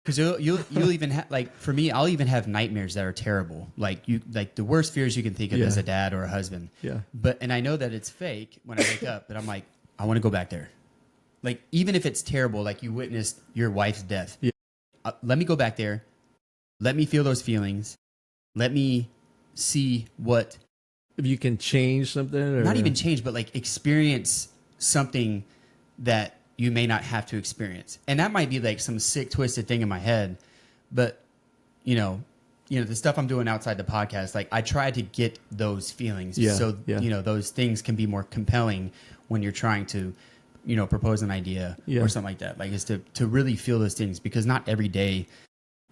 Because you'll even have, like, for me, I'll even have nightmares that are terrible. Like the worst fears you can think of Yeah. as a dad or a husband. Yeah. And I know that it's fake when I wake up, but I'm like, I want to go back there. Like, even if it's terrible, like you witnessed your wife's death. Yeah. Let me go back there. Let me feel those feelings. Let me see what, If you can change something, or not even change, but like experience something that you may not have to experience. And that might be like some sick, twisted thing in my head. But, the stuff I'm doing outside the podcast, like I try to get those feelings. Yeah, So, yeah. those things can be more compelling when you're trying to, propose an idea or something like that. Like is to really feel those things, because not every day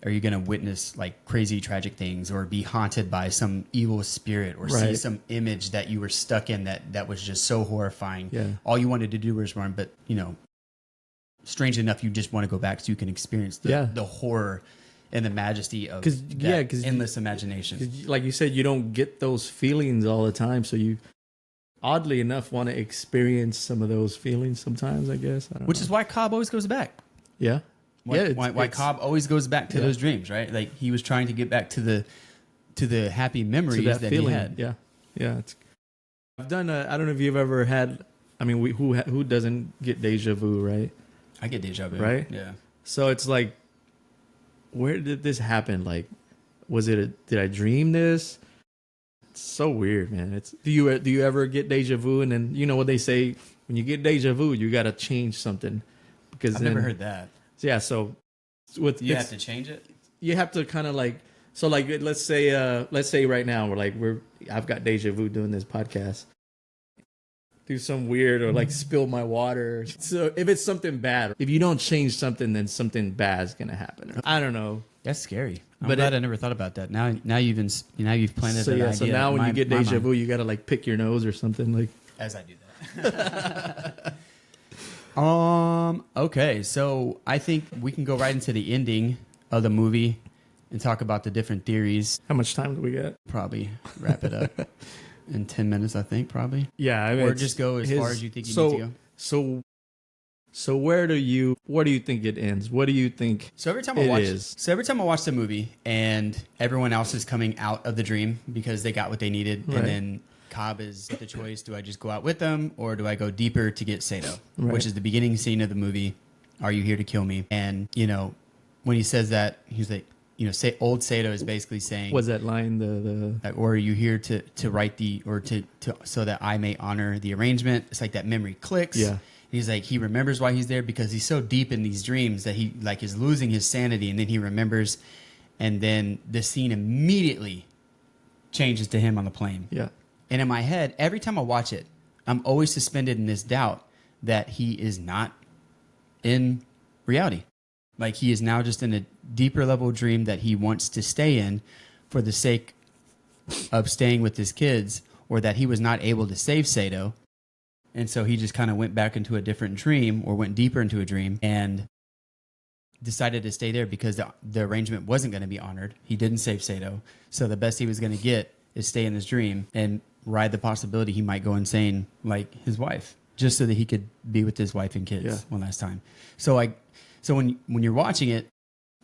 are you going to witness like crazy, tragic things or be haunted by some evil spirit or see some image that you were stuck in that was just so horrifying. Yeah. All you wanted to do was run. But, strangely enough, you just want to go back so you can experience the horror and the majesty of that endless imagination. 'Cause like you said, you don't get those feelings all the time. So you, oddly enough, want to experience some of those feelings sometimes, I guess. I don't Which know. is why Cobb always goes back. Yeah. Why Cobb always goes back to those dreams, right? Like he was trying to get back to the happy memories that he had. Yeah. Yeah. I've done I don't know if you've ever had, I mean, who doesn't get deja vu, right? I get deja vu. Right? Yeah. So it's like, where did this happen? Like, did I dream this? It's so weird, man. Do you ever get deja vu? And then, you know what they say, when you get deja vu, you got to change something. Because I've never heard that. Yeah. So You have to change it? You have to kind of like, so like, let's say right now I've got deja vu doing this podcast. Do some weird or like spill my water. So if it's something bad, if you don't change something, then something bad is gonna happen. I don't know. That's scary. I'm glad I never thought about that. Now you've planted that idea. So now when you get deja vu, you gotta like pick your nose or something like. As I do that. Okay, so I think we can go right into the ending of the movie and talk about the different theories. How much time do we get? Probably wrap it up in 10 minutes, I think, probably. Yeah, I mean, or just go as far as you think you need to go. So where do you think it ends? What do you think? So every time I watch the movie and everyone else is coming out of the dream because they got what they needed, and then Cobb is the choice: do I just go out with them or do I go deeper to get Sato? Which is the beginning scene of the movie. Are you here to kill me? And when he says that, he's like, old Sato is basically saying, was that line or are you here to write so that I may honor the arrangement? It's like that memory clicks. Yeah. He's like, he remembers why he's there because he's so deep in these dreams that he like is losing his sanity, and then he remembers, and then the scene immediately changes to him on the plane. Yeah. And in my head, every time I watch it, I'm always suspended in this doubt that he is not in reality. Like he is now just in a deeper level dream that he wants to stay in for the sake of staying with his kids, or that he was not able to save Sato. And so he just kind of went back into a different dream, or went deeper into a dream, and decided to stay there because the arrangement wasn't going to be honored. He didn't save Sato. So the best he was going to get is stay in this dream and ride the possibility he might go insane like his wife, just so that he could be with his wife and kids one last time. So when you're watching it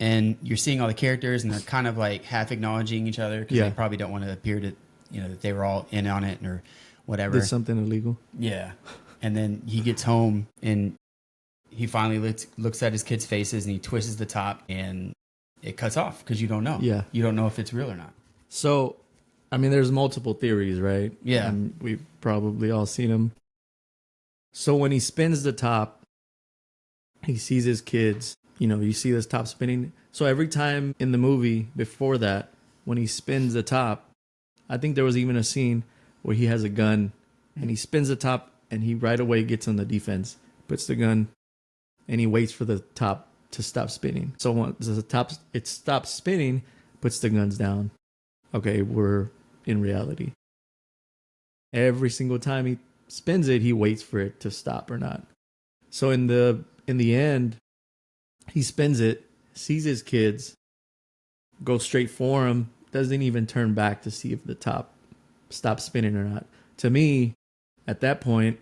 and you're seeing all the characters and they're kind of like half acknowledging each other because they probably don't want to appear to, that they were all in on it or whatever. Did something illegal. Yeah. And then he gets home and he finally looks at his kids' faces and he twists the top and it cuts off because you don't know. Yeah. You don't know if it's real or not. So, I mean, there's multiple theories, right? Yeah. And we've probably all seen them. So when he spins the top, he sees his kids. You see this top spinning. So every time in the movie before that, when he spins the top, I think there was even a scene where he has a gun and he spins the top and he right away gets on the defense, puts the gun, and he waits for the top to stop spinning. So once it stops spinning, puts the guns down. Okay, we're in reality. Every single time he spins it, he waits for it to stop or not. So in the end, he spins it, sees his kids, goes straight for him, doesn't even turn back to see if the top stops spinning or not. To me, at that point,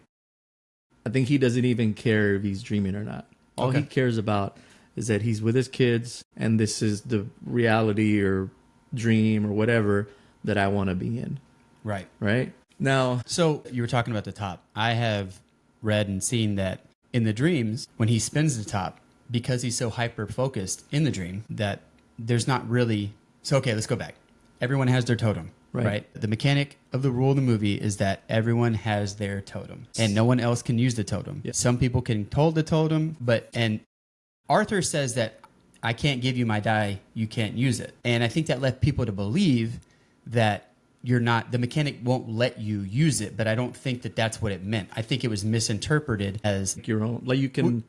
I think he doesn't even care if he's dreaming or not. All he cares about is that he's with his kids and this is the reality or dream or whatever that I want to be in. Right. Right? Now, so you were talking about the top. I have read and seen that in the dreams, when he spins the top, because he's so hyper-focused in the dream, that there's not really... So, okay, let's go back. Everyone has their totem. Right. The mechanic of the rule of the movie is that everyone has their totem and no one else can use the totem. Yeah. Some people can hold the totem, and Arthur says that I can't give you my die, you can't use it. And I think that led people to believe that the mechanic won't let you use it, but I don't think that that's what it meant. I think it was misinterpreted as Your own, like you can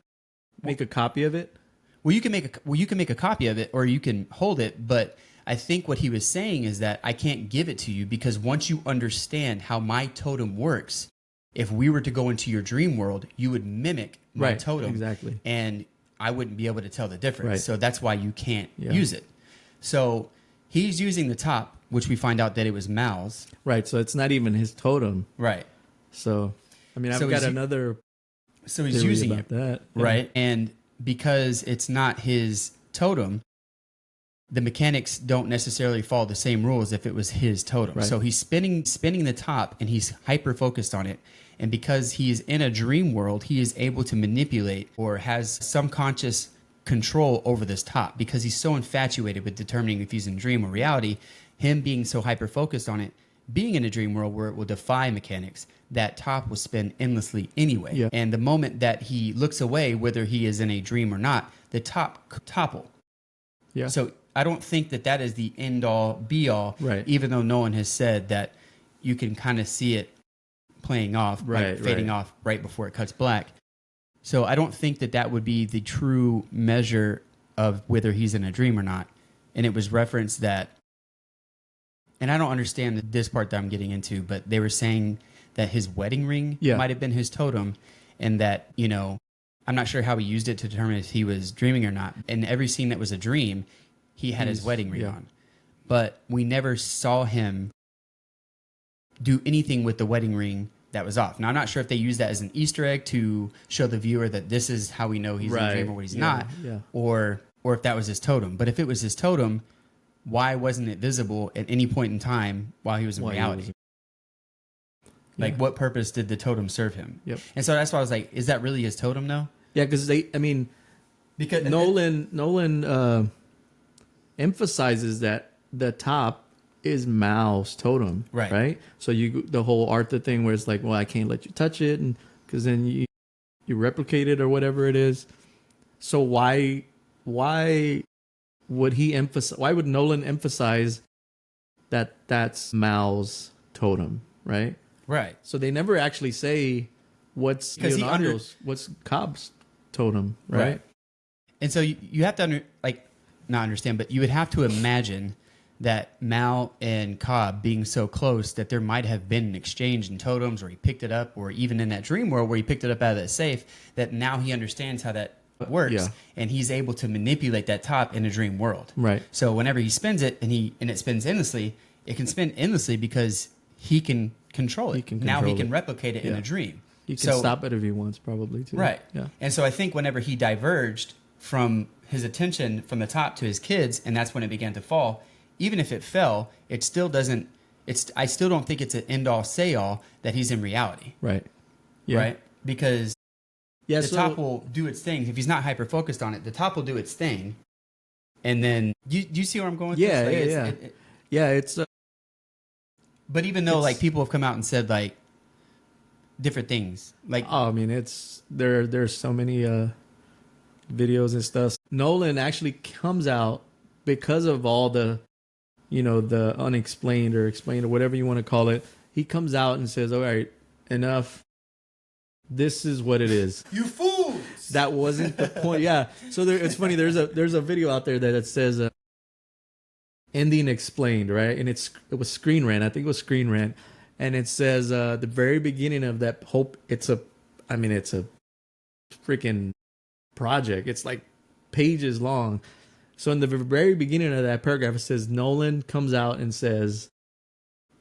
make a copy of it. well, you can make a copy of it or you can hold it, but I think what he was saying is that I can't give it to you because once you understand how my totem works, if we were to go into your dream world, you would mimic my totem. Exactly. And I wouldn't be able to tell the difference. Right. So that's why you can't use it. So he's using the top, which we find out that it was Mal's. Right. So it's not even his totem. Right. So, I mean, I've So got he's- another So he's theory using about it. that. Yeah. Right. And because it's not his totem, the mechanics don't necessarily follow the same rules if it was his totem. Right. So he's spinning the top and he's hyper focused on it. And because he is in a dream world, he is able to manipulate or has some conscious control over this top because he's so infatuated with determining if he's in dream or reality. Him being so hyper focused on it, being in a dream world where it will defy mechanics, that top will spin endlessly anyway. Yeah. And the moment that he looks away, whether he is in a dream or not, the top could topple. Yeah. So I don't think that is the end all be all, Right. even though no one has said that you can kind of see it playing off, Right, fading right. off right before it cuts black. So I don't think that would be the true measure of whether he's in a dream or not. And it was referenced that, and I don't understand this part that I'm getting into, but they were saying that his wedding ring might have been his totem and that, I'm not sure how he used it to determine if he was dreaming or not. In every scene that was a dream, he had his wedding ring on. But we never saw him do anything with the wedding ring that was off. Now, I'm not sure if they used that as an Easter egg to show the viewer that this is how we know he's in a dream or what he's not, or if that was his totem. But if it was his totem, why wasn't it visible at any point in time while he was in reality? Like, what purpose did the totem serve him? Yep. And so that's why I was like, is that really his totem, though? Yeah, because Because Nolan emphasizes that the top is Mao's totem, right? So the whole Arthur thing where it's like, well, I can't let you touch it, and because then you replicate it or whatever it is. So why would he emphasize? Why would Nolan emphasize that that's Mao's totem, right? Right. So they never actually say what's what's Cobb's totem, right? And so you have to not understand, but you would have to imagine that Mal and Cobb being so close that there might have been an exchange in totems, or he picked it up, or even in that dream world where he picked it up out of that safe, that now he understands how that works, and he's able to manipulate that top in a dream world. Right. So whenever he spins it and it spins endlessly, it can spin endlessly because he can control it. Now he can replicate it in a dream. He can stop it if he wants, probably too. Right. Yeah. And so I think whenever he diverged from his attention from the top to his kids, and that's when it began to fall, even if it fell, it still doesn't. I still don't think it's an end all say all that he's in reality. Right. Yeah. Right. Because the so, top will do its thing. If he's not hyper focused on it, the top will do its thing. And then you see where I'm going with this? It's but even though people have come out and said different things, there's so many videos and stuff. Nolan actually comes out because of all the the unexplained or explained or whatever you want to call it. He comes out and says, all right, enough. This is what it is. You fools! That wasn't the point. Yeah. So it's funny. There's a video out there that it says ending explained, right? And it was Screen Rant. I think it was Screen Rant. And it says the very beginning of that it's a freaking project. It's like pages long. So in the very beginning of that paragraph, it says Nolan comes out and says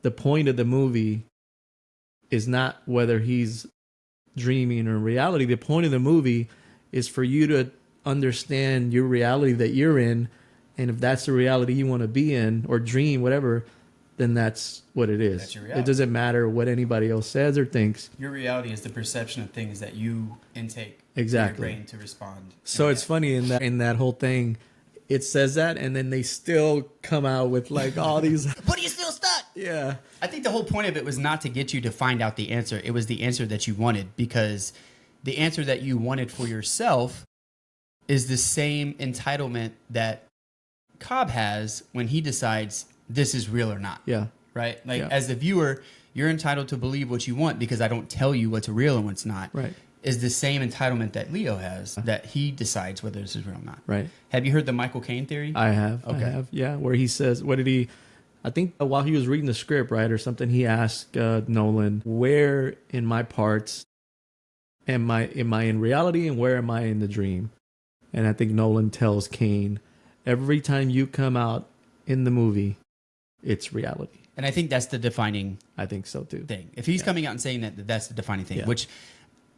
the point of the movie is not whether he's dreaming or reality. The point of the movie is for you to understand your reality that you're in, and if that's the reality you want to be in or dream, whatever, then that's what it is. That's your reality. It doesn't matter what anybody else says or thinks. Your reality is the perception of things that you intake Exactly. in your brain to respond. So it's funny in that whole thing, it says that, and then they still come out with all these. But are you still stuck? Yeah. I think the whole point of it was not to get you to find out the answer. It was the answer that you wanted, because the answer that you wanted for yourself is the same entitlement that Cobb has when he decides this is real or not. Yeah. Right? Like, Yeah. as the viewer, you're entitled to believe what you want because I don't tell you what's real and what's not. Right. Is the same entitlement that Leo has, that he decides whether this is real or not. Right. Have you heard the Michael Caine theory? I have. Okay. I have. Yeah. Where he says, what did he, I think while he was reading the script, right, or something, he asked Nolan, where in my parts am I in reality and where am I in the dream? And I think Nolan tells Caine, every time you come out in the movie, it's reality. And I think that's the defining I think so too. thing. If he's coming out and saying that, that's the defining thing, Yeah. which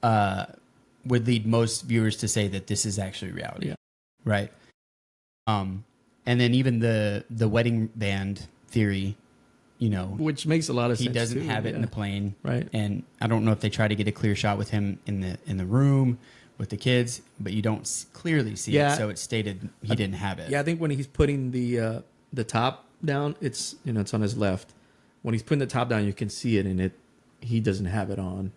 would lead most viewers to say that this is actually reality. Yeah. Right. And then even the wedding band theory, you know, Which makes a lot of he sense. doesn't too, have it yeah. in the plane. Right. And I don't know if they try to get a clear shot with him in the room with the kids, but you don't clearly see Yeah. it. So it's stated he didn't have it. Yeah, I think when he's putting the top down, it's it's on his left. When he's putting the top down, you can see it, and he doesn't have it on.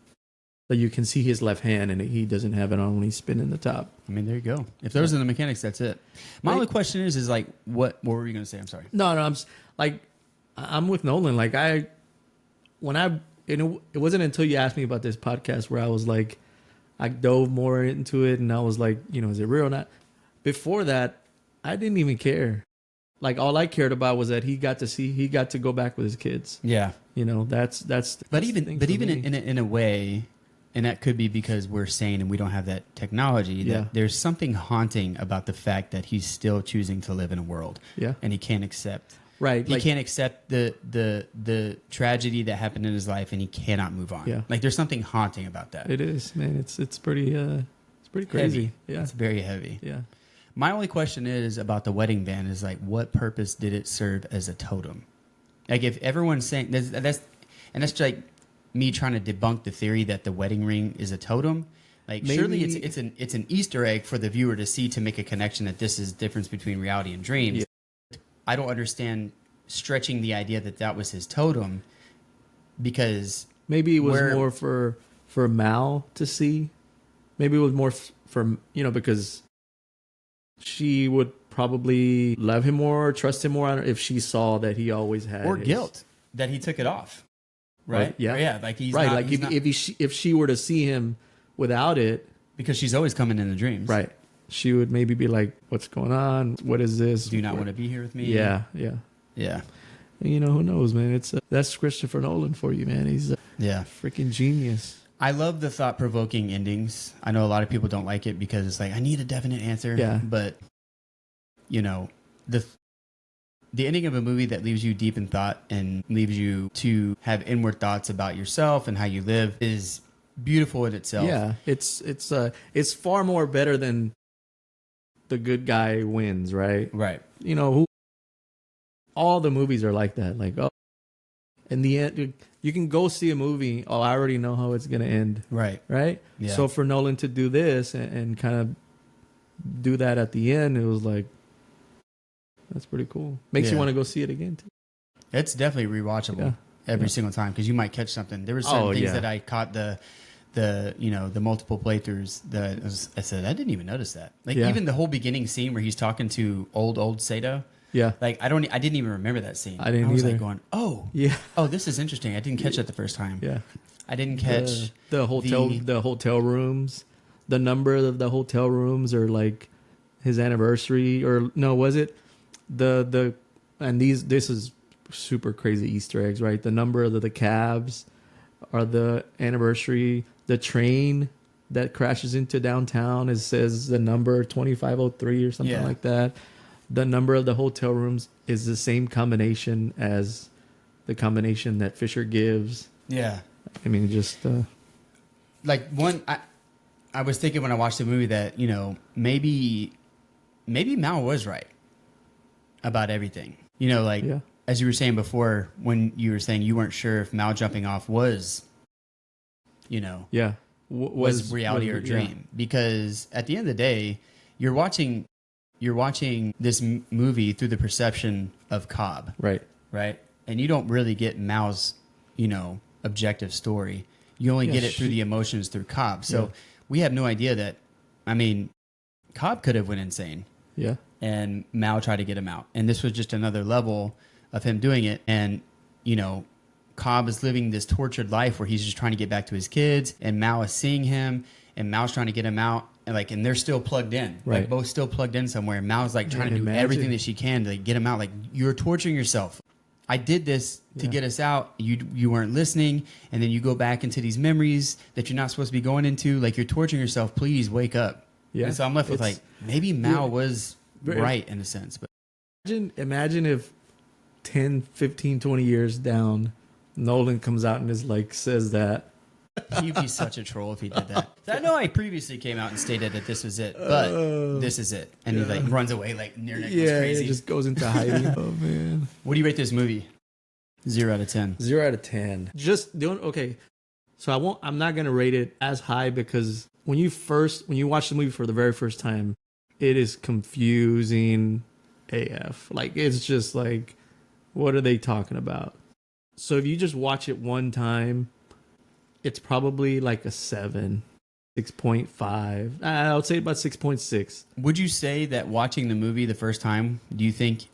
But you can see his left hand, and he doesn't have it on when he's spinning the top. I mean, there you go. If those are the mechanics, that's it. My only question is like, what were you going to say? I'm sorry. No, I'm with Nolan. Like it wasn't until you asked me about this podcast where I was like, I dove more into it, and I was like, is it real or not? Before that, I didn't even care. Like all I cared about was that he got to go back with his kids. Yeah. That's But the even thing but for even me. in a way, and that could be because we're sane and we don't have that technology. That Yeah. there's something haunting about the fact that he's still choosing to live in a world. Yeah. And he can't accept. Right. He can't accept the tragedy that happened in his life, and he cannot move on. Yeah. Like there's something haunting about that. It is, man. It's pretty crazy. Heavy. Yeah. It's very heavy. Yeah. My only question is about the wedding band is like, what purpose did it serve as a totem? Like if everyone's saying that's like me trying to debunk the theory that the wedding ring is a totem. Like surely Maybe- it's an Easter egg for the viewer to see, to make a connection that this is the difference between reality and dreams. Yeah. I don't understand stretching the idea that was his totem, because Maybe it was Where- more for Mal to see. Maybe it was more for because she would probably love him more, trust him more if she saw that he always had or his- guilt that he took it off. Right? Yeah. Or yeah. Like he's right. not, Like he's not- if she were to see him without it, because she's always coming in the dreams. right, she would maybe be like, "What's going on? What is this? Do you not want to be here with me? Yeah. Yeah. And who knows, man? That's Christopher Nolan for you, man. He's a Yeah. freaking genius. I love the thought-provoking endings. I know a lot of people don't like it because it's like, I need a definite answer. Yeah. But, the ending of a movie that leaves you deep in thought and leaves you to have inward thoughts about yourself and how you live is beautiful in itself. Yeah, it's far more better than the good guy wins, right? Right. All the movies are like that. Like, oh, in the end, you can go see a movie. Oh, I already know how it's gonna end, Right. right? Yeah. So for Nolan to do this and kind of do that at the end, it was like, that's pretty cool. Makes you Yeah. want to go see it again too. It's definitely rewatchable Yeah. every Yeah. single time, because you might catch something. There were certain things yeah. that I caught the multiple playthroughs that I said, I didn't even notice that. Like Yeah. even the whole beginning scene where he's talking to old Sato. Yeah, Like I didn't even remember that scene. I didn't was either. like going, oh, yeah, this is interesting. I didn't catch that the first time. yeah. I didn't catch the hotel rooms. The number of the hotel rooms are like his anniversary, or no, was it this is super crazy Easter eggs, right? The number of the cabs are the anniversary. The train that crashes into downtown says the number 2503 or something Yeah. like that. The number of the hotel rooms is the same combination as the combination that Fisher gives. Yeah. I mean, just Like I was thinking when I watched the movie that, maybe Mal was right about everything. Yeah. As you were saying before, when you were saying you weren't sure if Mal jumping off was yeah, was reality or dream, because at the end of the day, you're watching this movie through the perception of Cobb, right? right? and you don't really get Mao's, objective story. You only get it through the emotions through Cobb. So we have no idea that, Cobb could have went insane. Yeah. And Mao tried to get him out. And this was just another level of him doing it. And, Cobb is living this tortured life where he's just trying to get back to his kids, and Mao is seeing him, and Mao's trying to get him out. And they're still plugged in, right? Like both still plugged in somewhere. And Mao's like trying to do everything that she can to like, get him out. Like, you're torturing yourself. I did this to get us out. You weren't listening, and then you go back into these memories that you're not supposed to be going into. Like, you're torturing yourself. Please wake up. Yeah. And so I'm left with like, maybe Mao was right in a sense. But imagine if 10, 15, 20 years down, Nolan comes out and is like, says that. He'd be such a troll if he did that. I know I previously came out and stated that this was it, but this is it. And he like runs away like near neck goes crazy. He just goes into hiding. Oh man. What do you rate this movie? 0 out of 10. 0 out of 10. Just doing okay. So I'm not gonna rate it as high because when you watch the movie for the very first time, it is confusing AF. Like, it's just like, what are they talking about? So if you just watch it one time, it's probably like a 7, 6.5. I would say about 6.6. Would you say that watching the movie the first time, do you think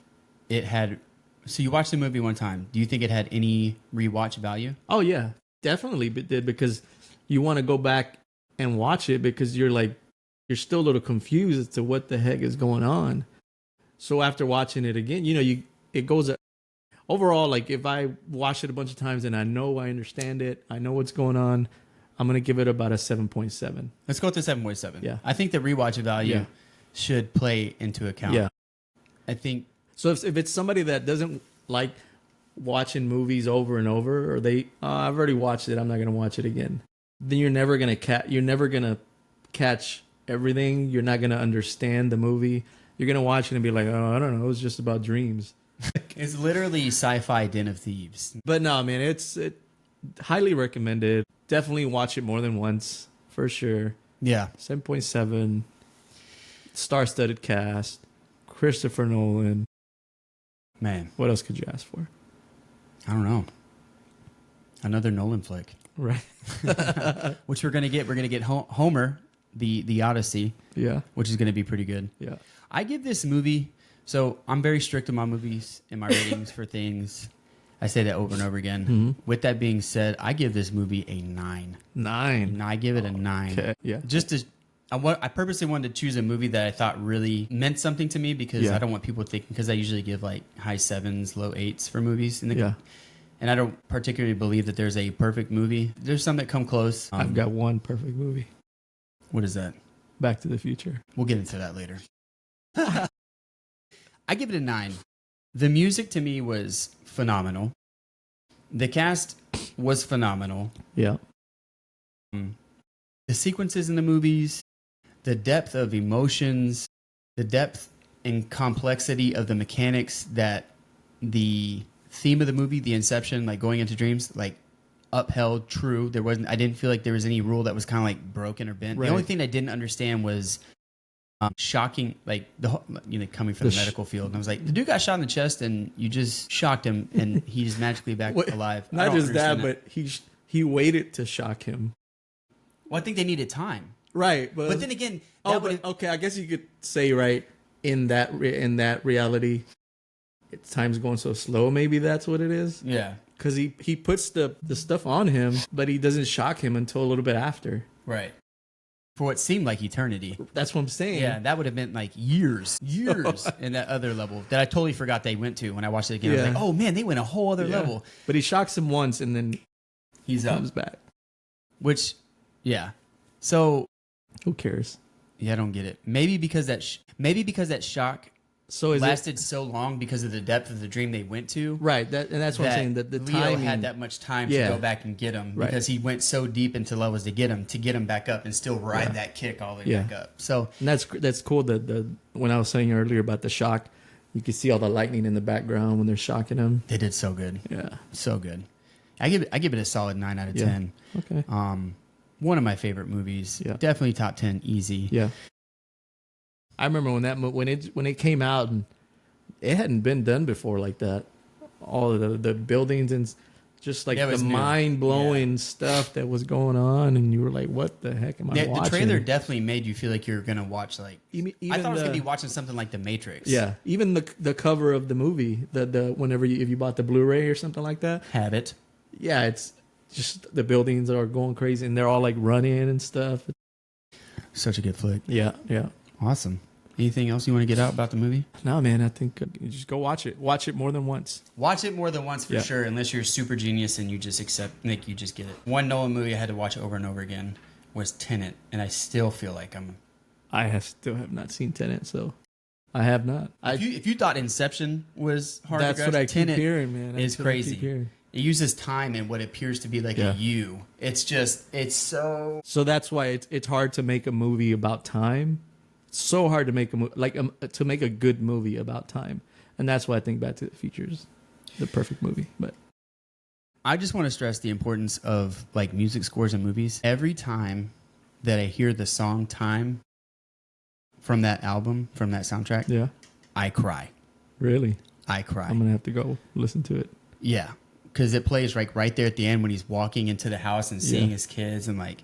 it had... So you watched the movie one time. Do you think it had any rewatch value? Oh, yeah. Definitely did, because you want to go back and watch it because you're still a little confused as to what the heck is going on. So after watching it again, it goes... Overall, like, if I watch it a bunch of times and I understand it, I know what's going on, I'm going to give it about a 7.7. Let's go with the 7.7. Yeah. I think the rewatch value should play into account. Yeah. I think... So if it's somebody that doesn't like watching movies over and over, or I've already watched it, I'm not going to watch it again, then you're never going to catch everything. You're not going to understand the movie. You're going to watch it and be like, oh, I don't know, it's just about dreams. It's literally sci-fi Den of Thieves. But no, man, it's highly recommended. Definitely watch it more than once, for sure. Yeah. 7.7. Star-studded cast. Christopher Nolan. Man. What else could you ask for? I don't know. Another Nolan flick. Right. Which we're going to get. We're going to get Homer, the Odyssey. Yeah. Which is going to be pretty good. Yeah. I give this movie... So I'm very strict on my movies and my ratings for things. I say that over and over again. Mm-hmm. With that being said, I give this movie a 9. 9. I give it a 9. Okay. Yeah. I purposely wanted to choose a movie that I thought really meant something to me because I don't want people thinking, because I usually give like high 7s, low 8s for movies. And I don't particularly believe that there's a perfect movie. There's some that come close. I've got one perfect movie. What is that? Back to the Future. We'll get into that later. I give it a 9. The music to me was phenomenal. The cast was phenomenal. Yeah. The sequences in the movies, the depth of emotions, the depth and complexity of the mechanics that the theme of the movie, the Inception, like going into dreams, like upheld true. I didn't feel like there was any rule that was kind of like broken or bent. Right. The only thing I didn't understand was shocking, like coming from the medical field, and I was like, the dude got shot in the chest, and you just shocked him, and he's magically back alive. Not just that, but he waited to shock him. Well, I think they needed time, right? But then again, okay, I guess you could say right in that reality, time's going so slow. Maybe that's what it is. Yeah, because he puts the stuff on him, but he doesn't shock him until a little bit after. Right. For what seemed like eternity. That's what I'm saying. Yeah, that would have been like years in that other level that I totally forgot they went to when I watched it again. I was like, oh man, they went a whole other level. But he shocks him once and then he comes back. Which, yeah. So who cares? Yeah, I don't get it. Maybe because that shock lasted so long because of the depth of the dream they went to. Right, that's what I'm saying. That the Leo had that much time to go back and get him because he went so deep into levels to get him back up and still ride that kick all the way back up. So and that's cool. That when I was saying earlier about the shock, you can see all the lightning in the background when they're shocking him. They did so good. Yeah, so good. I give it a solid 9 out of 10. Okay. One of my favorite movies. Yeah. Definitely top 10, easy. Yeah. I remember when it came out, and it hadn't been done before like that. all of the buildings and just like Yeah, it the was new. mind blowing stuff that was going on, and you were like, "What the heck am I The watching?" trailer definitely made you feel like you're gonna watch like. Even I thought I was the- gonna be watching something like The Matrix. Yeah, even the cover of the movie, the whenever if you bought the Blu-ray or something like that, Have it. yeah, it's just the buildings are going crazy and they're all like running and stuff. Such a good flick. Yeah, yeah. Awesome. Anything else you want to get out about the movie? No, man, I think you just go watch it. Watch it more than once. Watch it more than once for Yeah. sure, unless you're a super genius and you just accept, Nick, you just get it. One Nolan movie I had to watch over and over again was Tenet, and I still feel like Still have not seen Tenet, so I have not. If you thought Inception was hard That's to what grasp, I keep Tenet hearing, man. is That's what I keep crazy. hearing. It uses time and what appears to be like Yeah. a U. It's so... So that's why it's hard to make a movie about time. It's so hard to make to make a good movie about time, and that's why I think Back to the Future is the perfect movie. But I just want to stress the importance of like music scores in movies. Every time that I hear the song Time from that album, from that soundtrack, yeah, I cry. really, I cry. I'm gonna have to go listen to it. Yeah, because it plays like right there at the end when he's walking into the house and seeing Yeah. his kids and like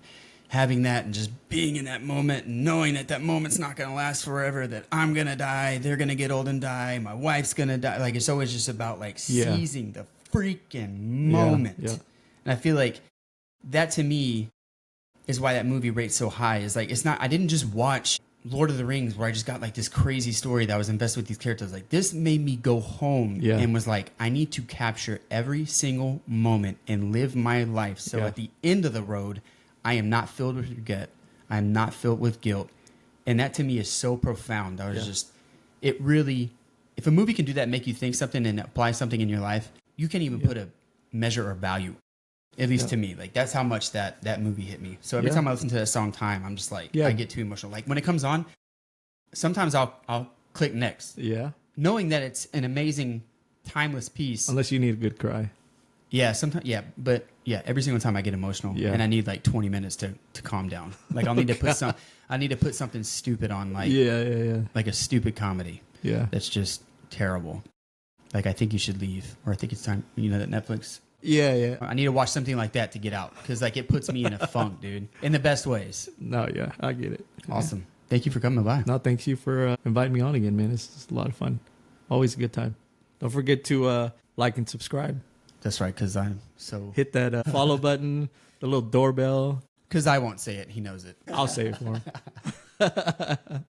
having that and just being in that moment and knowing that that moment's not going to last forever, that I'm going to die, they're going to get old and die, my wife's going to die. Like it's always just about like Yeah. seizing the freaking moment. Yeah. And I feel like that to me is why that movie rates so high. Is like, it's not, I didn't just watch Lord of the Rings where I just got like this crazy story that I was invested with these characters. Like this made me go home Yeah. and was like, I need to capture every single moment and live my life. So Yeah. at the end of the road, I am not filled with regret. I am not filled with guilt. And that to me is so profound. I was Yeah. just, it really, if a movie can do that, make you think something and apply something in your life, you can't even put a measure or value. At least Yeah. to me, like that's how much that movie hit me. So every Yeah. time I listen to that song "Time," I'm just like, Yeah. I get too emotional. Like when it comes on, sometimes I'll click next, Yeah, knowing that it's an amazing, timeless piece. unless you need a good cry. Yeah, sometimes, yeah, but yeah, every single time I get emotional, Yeah. and I need like 20 minutes to calm down. Like I'll need to put I need to put something stupid on, like Yeah. like a stupid comedy Yeah. that's just terrible. Like I think you should leave, or I think it's time. You know that Netflix. Yeah. I need to watch something like that to get out because like it puts me in a funk, dude, in the best ways. No, yeah, I get it. Awesome. Thank you for coming by. No, thanks you for inviting me on again, man. It's just a lot of fun. Always a good time. Don't forget to like and subscribe. That's right, because I'm so... Hit that follow button, the little doorbell. Because I won't say it. He knows it. I'll say it for him.